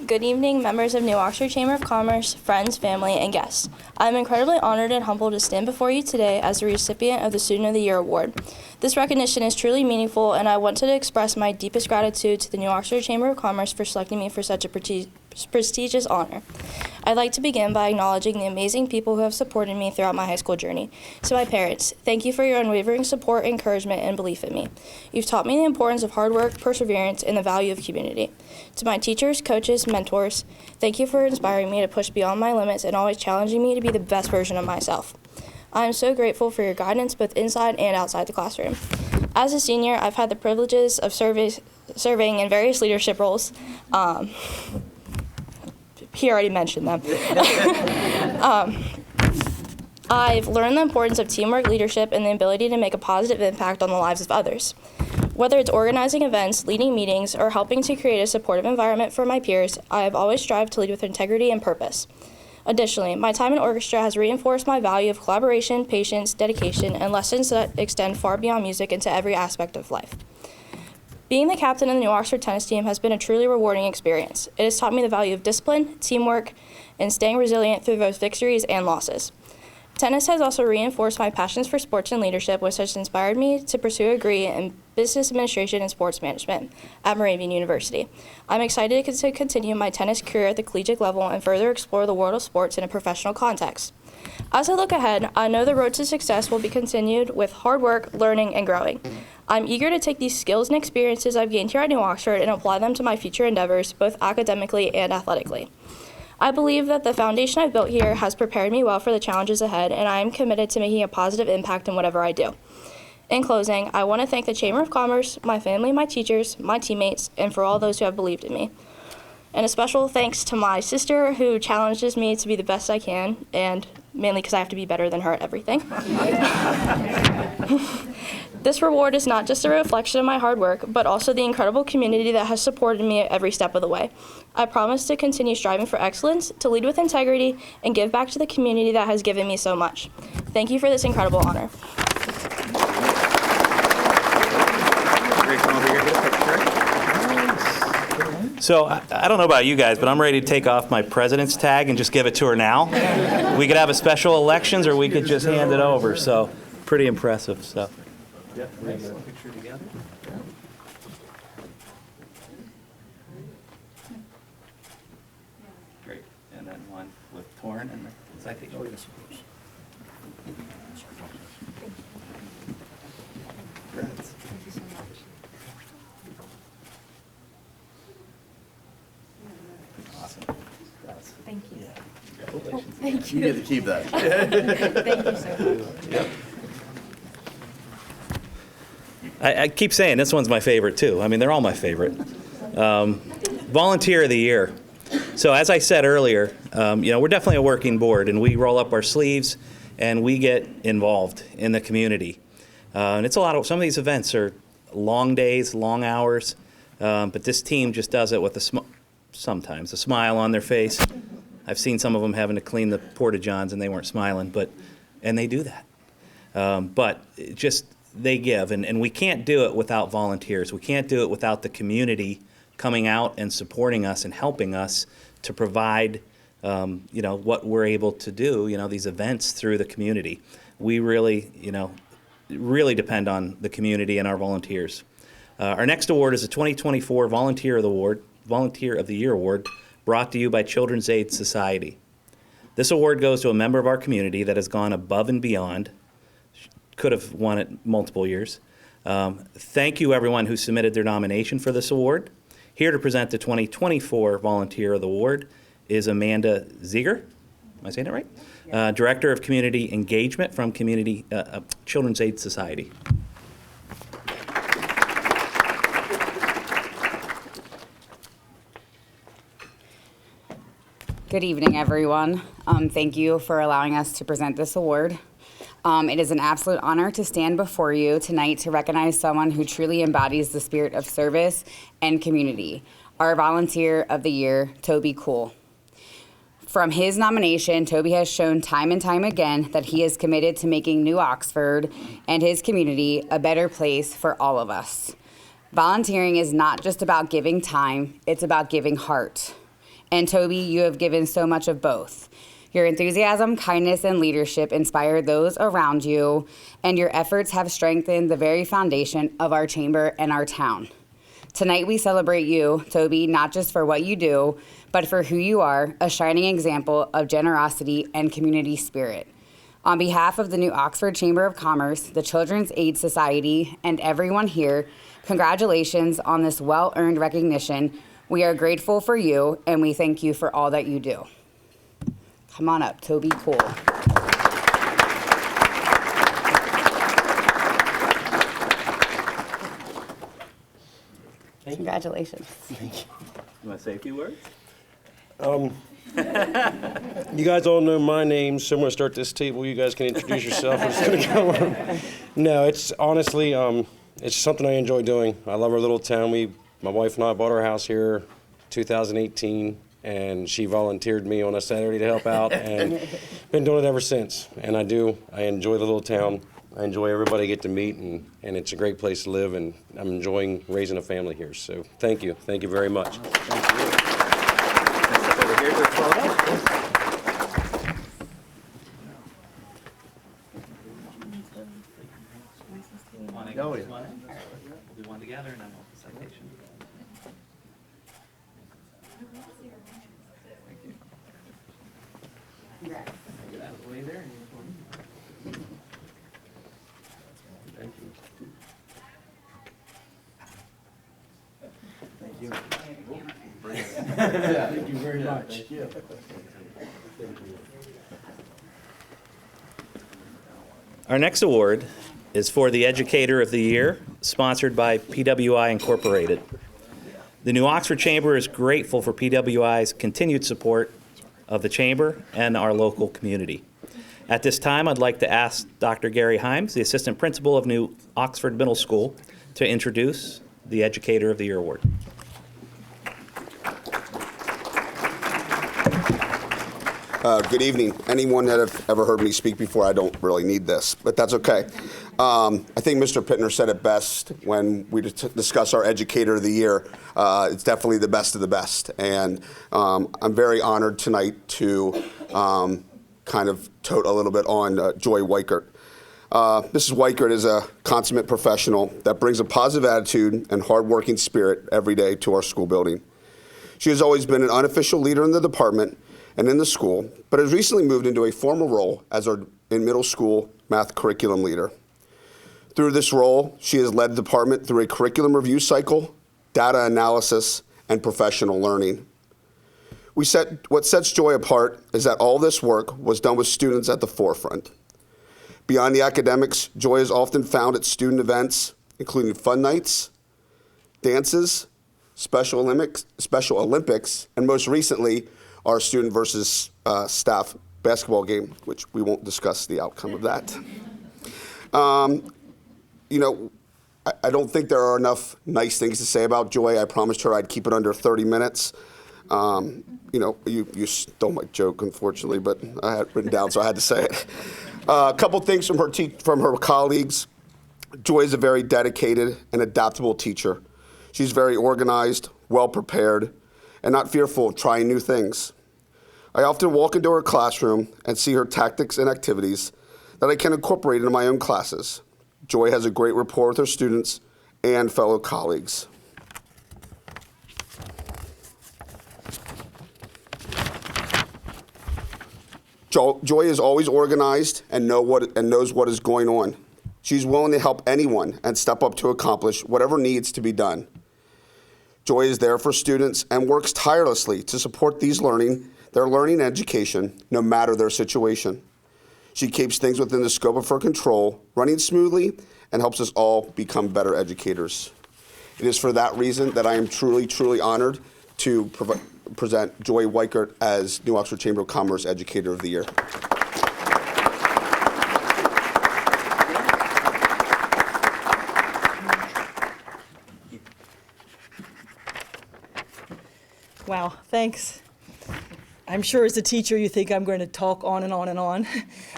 Good evening, members of New Oxford Chamber of Commerce, friends, family, and guests. I'm incredibly honored and humbled to stand before you today as the recipient of the Student of the Year Award. This recognition is truly meaningful, and I wanted to express my deepest gratitude to the New Oxford Chamber of Commerce for selecting me for such a prestigious honor. I'd like to begin by acknowledging the amazing people who have supported me throughout my high school journey. To my parents, thank you for your unwavering support, encouragement, and belief in me. You've taught me the importance of hard work, perseverance, and the value of community. To my teachers, coaches, mentors, thank you for inspiring me to push beyond my limits and always challenging me to be the best version of myself. I am so grateful for your guidance both inside and outside the classroom. As a senior, I've had the privileges of serving in various leadership roles. He already mentioned them. I've learned the importance of teamwork, leadership, and the ability to make a positive impact on the lives of others. Whether it's organizing events, leading meetings, or helping to create a supportive environment for my peers, I have always strived to lead with integrity and purpose. Additionally, my time in orchestra has reinforced my value of collaboration, patience, dedication, and lessons that extend far beyond music into every aspect of life. Being the captain of the New Oxford tennis team has been a truly rewarding experience. It has taught me the value of discipline, teamwork, and staying resilient through both victories and losses. Tennis has also reinforced my passions for sports and leadership, which has inspired me to pursue a degree in business administration and sports management at Moravian University. I'm excited to continue my tennis career at the collegiate level and further explore the world of sports in a professional context. As I look ahead, I know the road to success will be continued with hard work, learning, and growing. I'm eager to take these skills and experiences I've gained here at New Oxford and apply them to my future endeavors, both academically and athletically. I believe that the foundation I've built here has prepared me well for the challenges ahead, and I am committed to making a positive impact in whatever I do. In closing, I want to thank the Chamber of Commerce, my family, my teachers, my teammates, and for all those who have believed in me. And a special thanks to my sister, who challenges me to be the best I can, and mainly because I have to be better than her at everything. This reward is not just a reflection of my hard work, but also the incredible community that has supported me at every step of the way. I promise to continue striving for excellence, to lead with integrity, and give back to the community that has given me so much. Thank you for this incredible honor. So I don't know about you guys, but I'm ready to take off my president's tag and just give it to her now. We could have a special elections, or we could just hand it over. So pretty impressive stuff. Yeah, picture together. Great, and then one with Torn and the second. Oh, yes, of course. Congrats. Thank you so much. Awesome. Thank you. Yeah. Congratulations. Thank you. You get to keep that. Thank you so much. Yep. I keep saying this one's my favorite too. I mean, they're all my favorite. Volunteer of the Year. So as I said earlier, we're definitely a working board, and we roll up our sleeves and we get involved in the community. And it's some of these events are long days, long hours, but this team just does it with sometimes a smile on their face. I've seen some of them having to clean the porta-johns and they weren't smiling, and they do that. But they give, and we can't do it without volunteers. We can't do it without the community coming out and supporting us and helping us to provide, what we're able to do, these events through the community. We really, really depend on the community and our volunteers. Our next award is the 2024 Volunteer of the Year Award, brought to you by Children's Aid Society. This award goes to a member of our community that has gone above and beyond, could have won it multiple years. Thank you, everyone who submitted their nomination for this award. Here to present the 2024 Volunteer of the Award is Amanda Zieger. Am I saying that right? Director of Community Engagement from Children's Aid Society. Good evening, everyone. Thank you for allowing us to present this award. It is an absolute honor to stand before you tonight to recognize someone who truly embodies the spirit of service and community, our Volunteer of the Year, Toby Cool. From his nomination, Toby has shown time and time again that he is committed to making New Oxford and his community a better place for all of us. Volunteering is not just about giving time, it's about giving heart. And Toby, you have given so much of both. Your enthusiasm, kindness, and leadership inspire those around you, and your efforts have strengthened the very foundation of our chamber and our town. Tonight we celebrate you, Toby, not just for what you do, but for who you are, a shining example of generosity and community spirit. On behalf of the New Oxford Chamber of Commerce, the Children's Aid Society, and everyone here, congratulations on this well-earned recognition. We are grateful for you, and we thank you for all that you do. Come on up, Toby Cool. Congratulations. Thank you. You want to say a few words? You guys all know my name, so I'm going to start this table. You guys can introduce yourself. I'm just going to go on. No, it's honestly, it's something I enjoy doing. I love our little town. My wife and I bought our house here 2018. And she volunteered me on a Saturday to help out, and been doing it ever since. And I enjoy the little town. I enjoy everybody I get to meet, and it's a great place to live, and I'm enjoying raising a family here. So thank you very much. We'll do one together, and then we'll citation. Get out of the way there. Thank you. Thank you. Thank you very much. Thank you. Our next award is for the Educator of the Year, sponsored by PWI Incorporated. The New Oxford Chamber is grateful for PWI's continued support of the Chamber and our local community. At this time, I'd like to ask Dr. Gary Himes, the Assistant Principal of New Oxford Middle School, to introduce the Educator of the Year Award. Good evening. Anyone that have ever heard me speak before, I don't really need this, but that's okay. I think Mr. Pittner said it best when we discuss our Educator of the Year. It's definitely the best of the best. And I'm very honored tonight to kind of tote a little bit on Joy Weichert. Mrs. Weichert is a consummate professional that brings a positive attitude and hardworking spirit every day to our school building. She has always been an unofficial leader in the department and in the school, but has recently moved into a formal role as our middle school math curriculum leader. Through this role, she has led the department through a curriculum review cycle, data analysis, and professional learning. What sets Joy apart is that all this work was done with students at the forefront. Beyond the academics, Joy is often found at student events, including fun nights, dances, Special Olympics, and most recently, our student versus staff basketball game, which we won't discuss the outcome of that. You know, I don't think there are enough nice things to say about Joy. I promised her I'd keep it under 30 minutes. You know, you stole my joke, unfortunately, but I had it written down, so I had to say it. A couple things from her colleagues. Joy is a very dedicated and adaptable teacher. She's very organized, well-prepared, and not fearful of trying new things. I often walk into her classroom and see her tactics and activities that I can incorporate into my own classes. Joy has a great rapport with her students and fellow colleagues. Joy is always organized and knows what is going on. She's willing to help anyone and step up to accomplish whatever needs to be done. Joy is there for students and works tirelessly to support their learning and education, no matter their situation. She keeps things within the scope of her control, running smoothly, and helps us all become better educators. It is for that reason that I am truly, truly honored to present Joy Weichert as New Oxford Chamber of Commerce Educator of the Year. Wow, thanks. I'm sure as a teacher you think I'm going to talk on and on and on,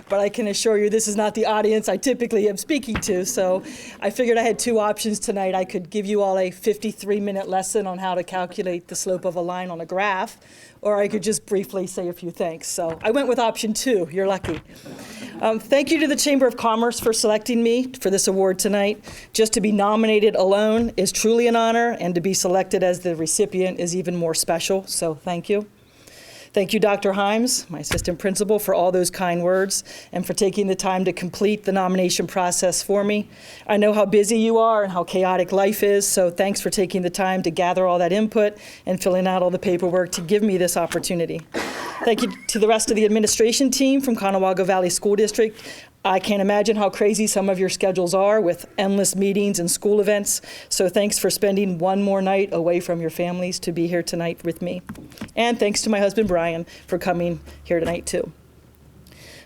but I can assure you this is not the audience I typically am speaking to, so I figured I had two options tonight. I could give you all a 53-minute lesson on how to calculate the slope of a line on a graph, or I could just briefly say a few things. So I went with option 2. You're lucky. Thank you to the Chamber of Commerce for selecting me for this award tonight. Just to be nominated alone is truly an honor, and to be selected as the recipient is even more special, so thank you. Thank you, Dr. Himes, my assistant principal, for all those kind words and for taking the time to complete the nomination process for me. I know how busy you are and how chaotic life is, so thanks for taking the time to gather all that input and filling out all the paperwork to give me this opportunity. Thank you to the rest of the administration team from Conewago Valley School District. I can't imagine how crazy some of your schedules are with endless meetings and school events, so thanks for spending one more night away from your families to be here tonight with me. And thanks to my husband, Brian, for coming here tonight, too.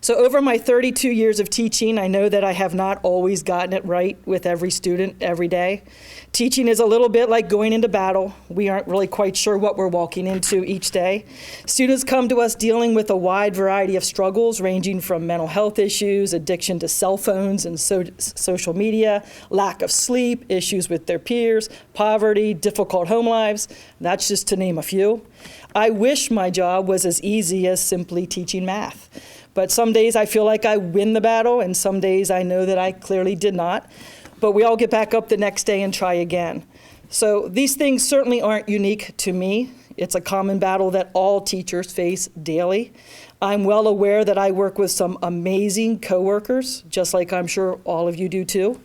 So over my 32 years of teaching, I know that I have not always gotten it right with every student every day. Teaching is a little bit like going into battle. We aren't really quite sure what we're walking into each day. Students come to us dealing with a wide variety of struggles, ranging from mental health issues, addiction to cell phones and social media, lack of sleep, issues with their peers, poverty, difficult home lives. That's just to name a few. I wish my job was as easy as simply teaching math. But some days I feel like I win the battle, and some days I know that I clearly did not. But we all get back up the next day and try again. So these things certainly aren't unique to me. It's a common battle that all teachers face daily. I'm well aware that I work with some amazing coworkers, just like I'm sure all of you do too.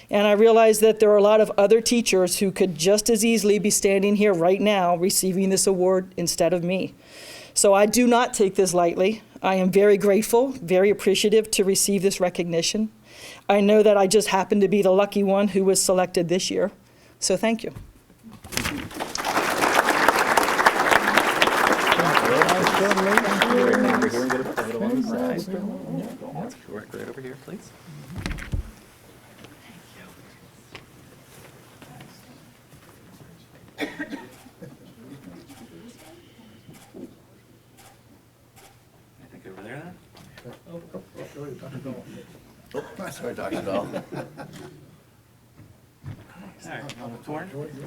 And I realize that there are a lot of other teachers who could just as easily be standing here right now receiving this award instead of me. So I do not take this lightly. I am very grateful, very appreciative to receive this recognition. I know that I just happen to be the lucky one who was selected this year. So thank you. Right over here, please. Over there, then? Sorry, Dr. Dahl.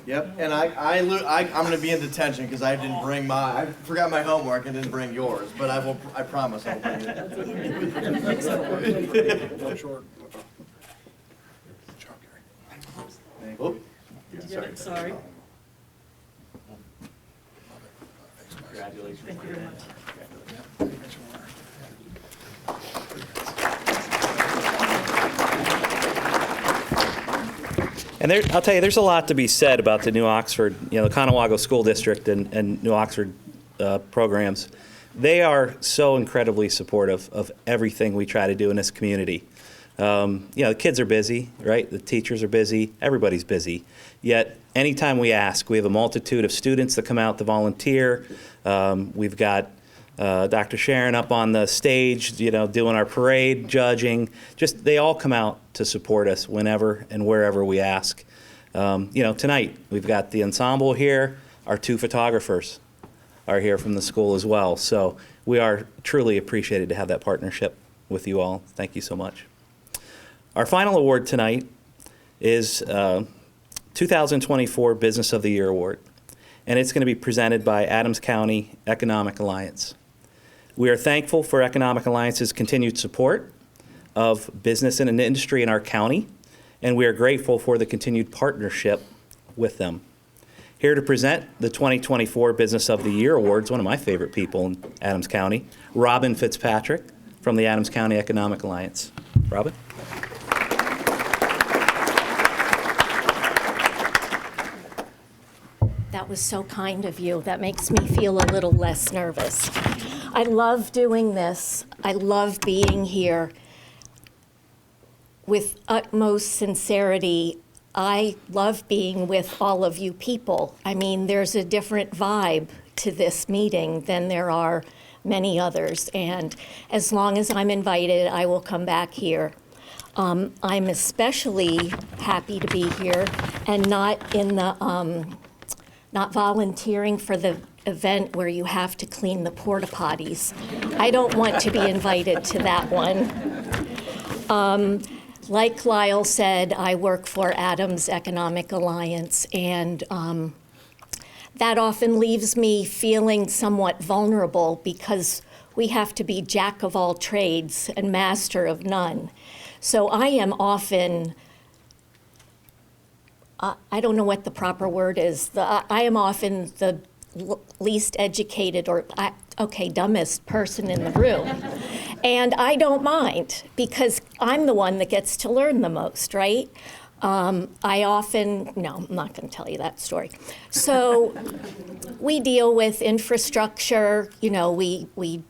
Yep, and I'm going to be in detention because I didn't bring I forgot my homework and didn't bring yours, but I promise I'll bring it. Oh, Sorry. Congratulations. Thank you very much. And I'll tell you, there's a lot to be said about the New Oxford, the Conewago School District and New Oxford programs. They are so incredibly supportive of everything we try to do in this community. The kids are busy, right? The teachers are busy. Everybody's busy. Yet, anytime we ask, we have a multitude of students that come out to volunteer. We've got Dr. Sharon up on the stage, doing our parade, judging. Just, they all come out to support us whenever and wherever we ask. Tonight, we've got the ensemble here. Our 2 photographers are here from the school as well. So we are truly appreciated to have that partnership with you all. Thank you so much. Our final award tonight is 2024 Business of the Year Award, and it's going to be presented by Adams County Economic Alliance. We are thankful for Economic Alliance's continued support of business and an industry in our county, and we are grateful for the continued partnership with them. Here to present the 2024 Business of the Year Awards, one of my favorite people in Adams County, Robin Fitzpatrick from the Adams County Economic Alliance. Robin? That was so kind of you. That makes me feel a little less nervous. I love doing this. I love being here. With utmost sincerity, I love being with all of you people. I mean, there's a different vibe to this meeting than there are many others. And as long as I'm invited, I will come back here. I'm especially happy to be here and not in the not volunteering for the event where you have to clean the porta potties. I don't want to be invited to that one. Like Lyle said, I work for Adams Economic Alliance, and that often leaves me feeling somewhat vulnerable because we have to be jack of all trades and master of none. So I am often, I don't know what the proper word is, I am often the least educated or, dumbest person in the room. And I don't mind because I'm the one that gets to learn the most, right? No, I'm not going to tell you that story. So we deal with infrastructure, we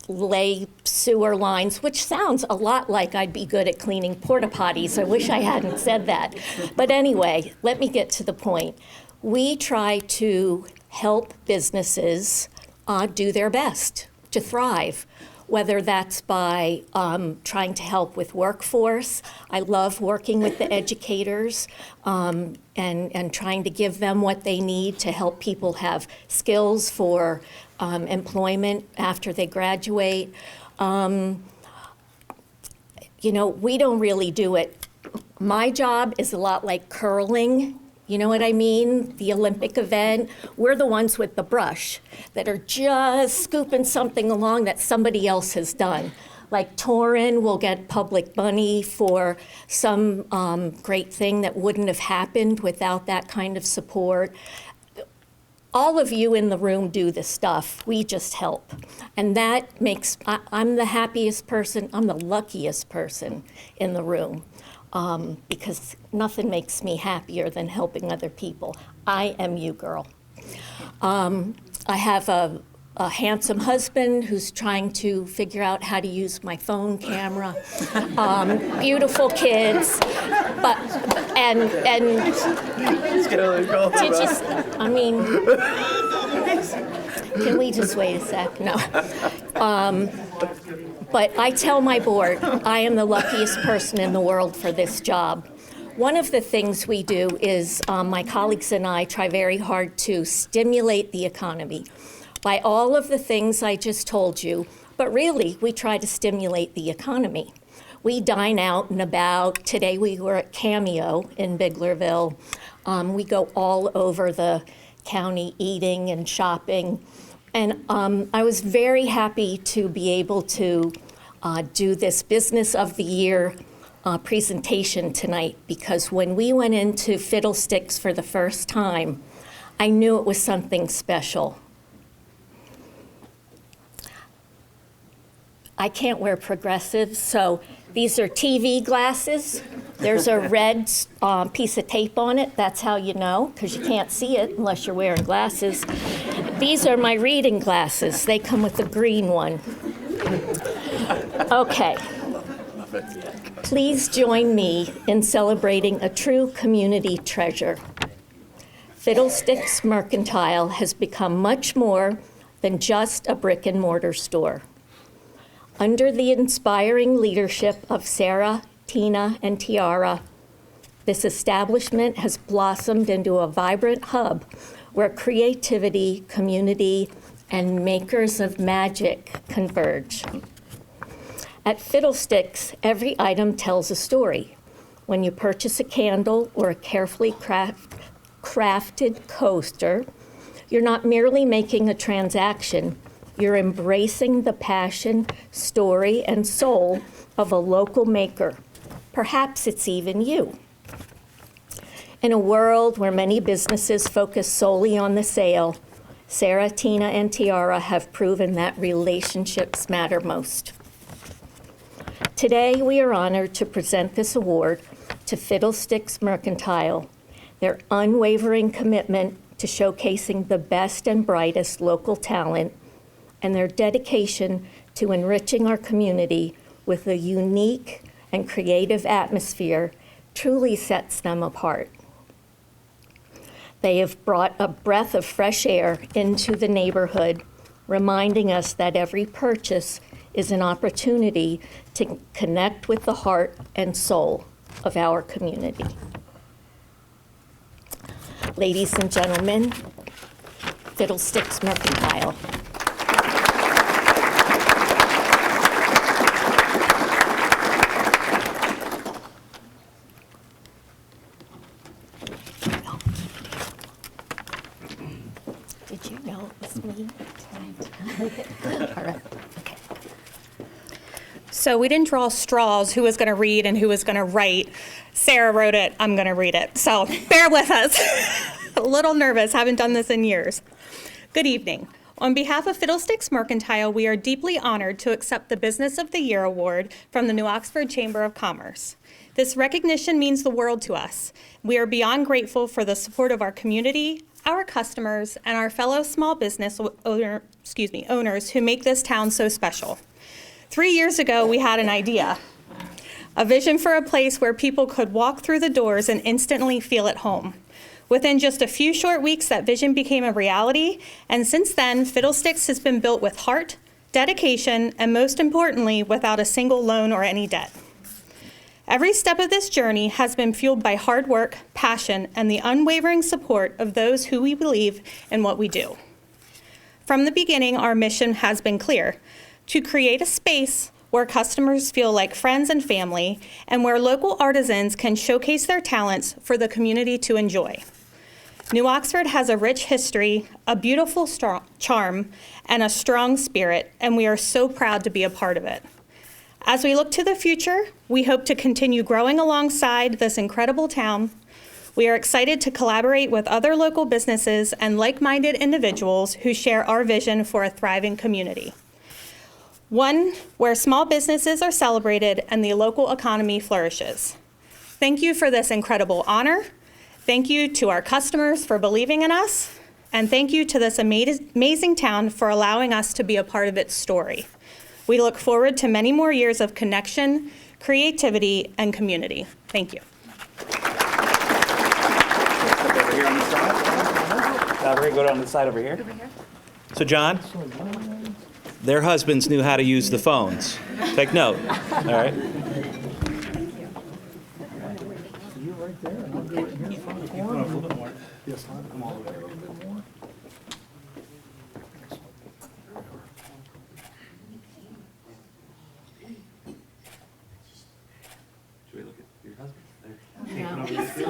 lay sewer lines, which sounds a lot like I'd be good at cleaning porta potties. I wish I hadn't said that. But anyway, let me get to the point. We try to help businesses do their best to thrive, whether that's by trying to help with workforce. I love working with the educators and trying to give them what they need to help people have skills for employment after they graduate. We don't really do it. My job is a lot like curling. You know what I mean? The Olympic event. We're the ones with the brush that are just scooping something along that somebody else has done. Like Torrin will get public money for some great thing that wouldn't have happened without that kind of support. All of you in the room do the stuff. We just help. And that makes, I'm the happiest person, I'm the luckiest person in the room. Because nothing makes me happier than helping other people. I am you, girl. I have a handsome husband who's trying to figure out how to use my phone camera. Beautiful kids, and can we just wait a sec? No. But I tell my board, I am the luckiest person in the world for this job. One of the things we do is my colleagues and I try very hard to stimulate the economy by all of the things I just told you, but really we try to stimulate the economy. We dine out and about. Today we were at Cameo in Biglerville. We go all over the county eating and shopping. And I was very happy to be able to do this Business of the Year presentation tonight, because when we went into Fiddlesticks for the first time, I knew it was something special. I can't wear progressives, so these are TV glasses. There's a red piece of tape on it. That's how you know, because you can't see it unless you're wearing glasses. These are my reading glasses. They come with a green one. Okay. Please join me in celebrating a true community treasure. Fiddlesticks Mercantile has become much more than just a brick and mortar store. Under the inspiring leadership of Sarah, Tina, and Tiara, this establishment has blossomed into a vibrant hub where creativity, community, and makers of magic converge. At Fiddlesticks, every item tells a story. When you purchase a candle or a carefully crafted coaster, you're not merely making a transaction, you're embracing the passion, story, and soul of a local maker. Perhaps it's even you. In a world where many businesses focus solely on the sale, Sarah, Tina, and Tiara have proven that relationships matter most. Today, we are honored to present this award to Fiddlesticks Mercantile. Their unwavering commitment to showcasing the best and brightest local talent and their dedication to enriching our community with a unique and creative atmosphere truly sets them apart. They have brought a breath of fresh air into the neighborhood, reminding us that every purchase is an opportunity to connect with the heart and soul of our community. Ladies and gentlemen, Fiddlesticks Mercantile. Did you know it was me tonight? All right. Okay. So we didn't draw straws who was going to read and who was going to write. Sarah wrote it, I'm going to read it. So bear with us. A little nervous, haven't done this in years. Good evening. On behalf of Fiddlesticks Mercantile, we are deeply honored to accept the Business of the Year Award from the New Oxford Chamber of Commerce. This recognition means the world to us. We are beyond grateful for the support of our community, our customers, and our fellow small business owners who make this town so special. 3 years ago, we had an idea, a vision for a place where people could walk through the doors and instantly feel at home. Within just a few short weeks, that vision became a reality, and since then, Fiddlesticks has been built with heart, dedication, and most importantly, without a single loan or any debt. Every step of this journey has been fueled by hard work, passion, and the unwavering support of those who we believe in what we do. From the beginning, our mission has been clear: to create a space where customers feel like friends and family, and where local artisans can showcase their talents for the community to enjoy. New Oxford has a rich history, a beautiful charm, and a strong spirit, and we are so proud to be a part of it. As we look to the future, we hope to continue growing alongside this incredible town. We are excited to collaborate with other local businesses and like-minded individuals who share our vision for a thriving community. One where small businesses are celebrated and the local economy flourishes. Thank you for this incredible honor. Thank you to our customers for believing in us. And thank you to this amazing town for allowing us to be a part of its story. We look forward to many more years of connection, creativity, and community. Thank you. Over here on the side. We're going to go down the side over here. So, John, their husbands knew how to use the phones. Take note. All right.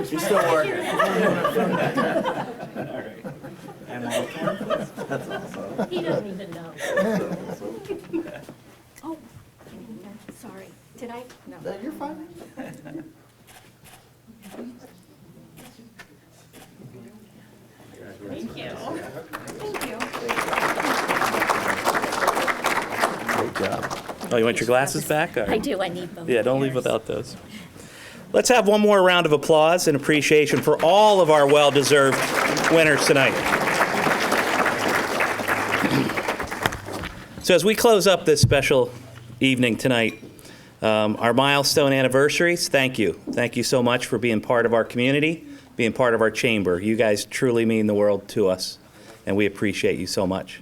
She's still working. All right. And one more, please. That's awesome. He doesn't even know. Oh, sorry. Did I? No. You're fine. Thank you. Thank you. Great job. Oh, you want your glasses back? Or? I do. I need both. Yeah, don't leave without those. Let's have one more round of applause and appreciation for all of our well-deserved winners tonight. So as we close up this special evening tonight, Our milestone anniversaries, thank you. Thank you so much for being part of our community, being part of our chamber. You guys truly mean the world to us, and we appreciate you so much.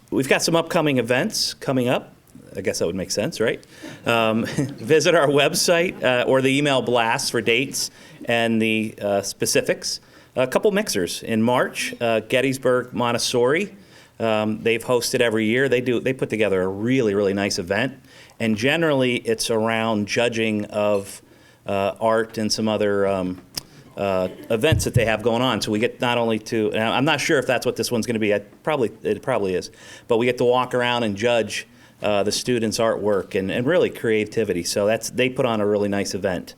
We've got some upcoming events coming up. I guess that would make sense, right? Visit our website or the email blast for dates and the specifics. A couple mixers in March. Gettysburg Montessori. They've hosted every year. They put together a really, really nice event, and generally it's around judging of art and some other events that they have going on. So we get not only to, and I'm not sure if that's what this one's going to be. It probably is, but we get to walk around and judge the students' artwork and really creativity. So they put on a really nice event.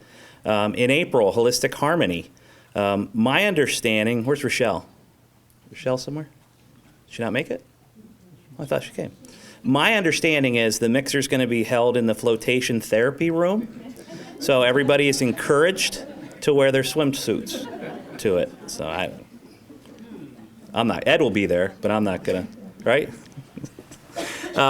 In April, Holistic Harmony. My understanding, where's Rochelle? Rochelle somewhere? Did she not make it? I thought she came. My understanding is the mixer's going to be held in the flotation therapy room. So everybody is encouraged to wear their swimsuits to it. So I'm not, Ed will be there, but I'm not going to, right?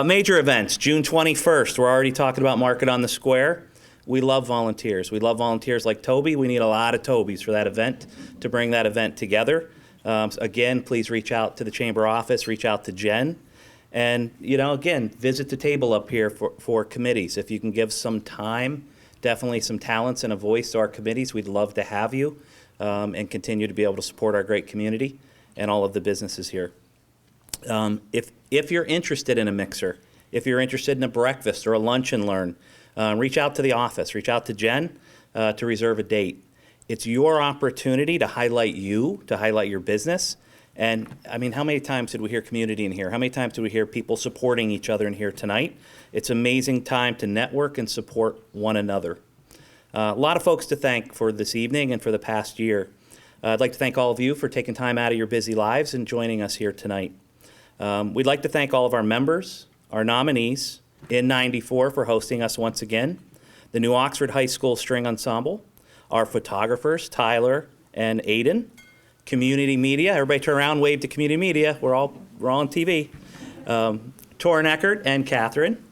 Major events, June 21st. We're already talking about Market on the Square. We love volunteers. We love volunteers like Toby. We need a lot of Tobys for that event, to bring that event together. Again, please reach out to the chamber office, reach out to Jen. And, again, visit the table up here for committees. If you can give some time, definitely some talents and a voice to our committees, we'd love to have you and continue to be able to support our great community and all of the businesses here. If you're interested in a mixer, if you're interested in a breakfast or a lunch and learn, reach out to the office, reach out to Jen to reserve a date. It's your opportunity to highlight your business. And I mean, how many times did we hear community in here? How many times did we hear people supporting each other in here tonight? It's an amazing time to network and support one another. A lot of folks to thank for this evening and for the past year. I'd like to thank all of you for taking time out of your busy lives and joining us here tonight. We'd like to thank all of our members, our nominees in 94 for hosting us once again, the New Oxford High School String Ensemble, our photographers, Tyler and Aiden, community media. Everybody turn around, wave to community media. We're all on TV. Torrin Eckert and Catherine.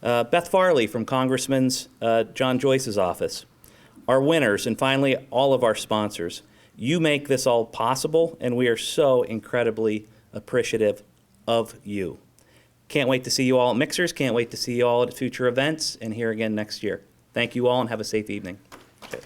Beth Farley from Congressman John Joyce's office. Our winners, and finally, all of our sponsors. You make this all possible, and we are so incredibly appreciative of you. Can't wait to see you all at Mixers. Can't wait to see you all at future events and here again next year. Thank you all and have a safe evening. Okay.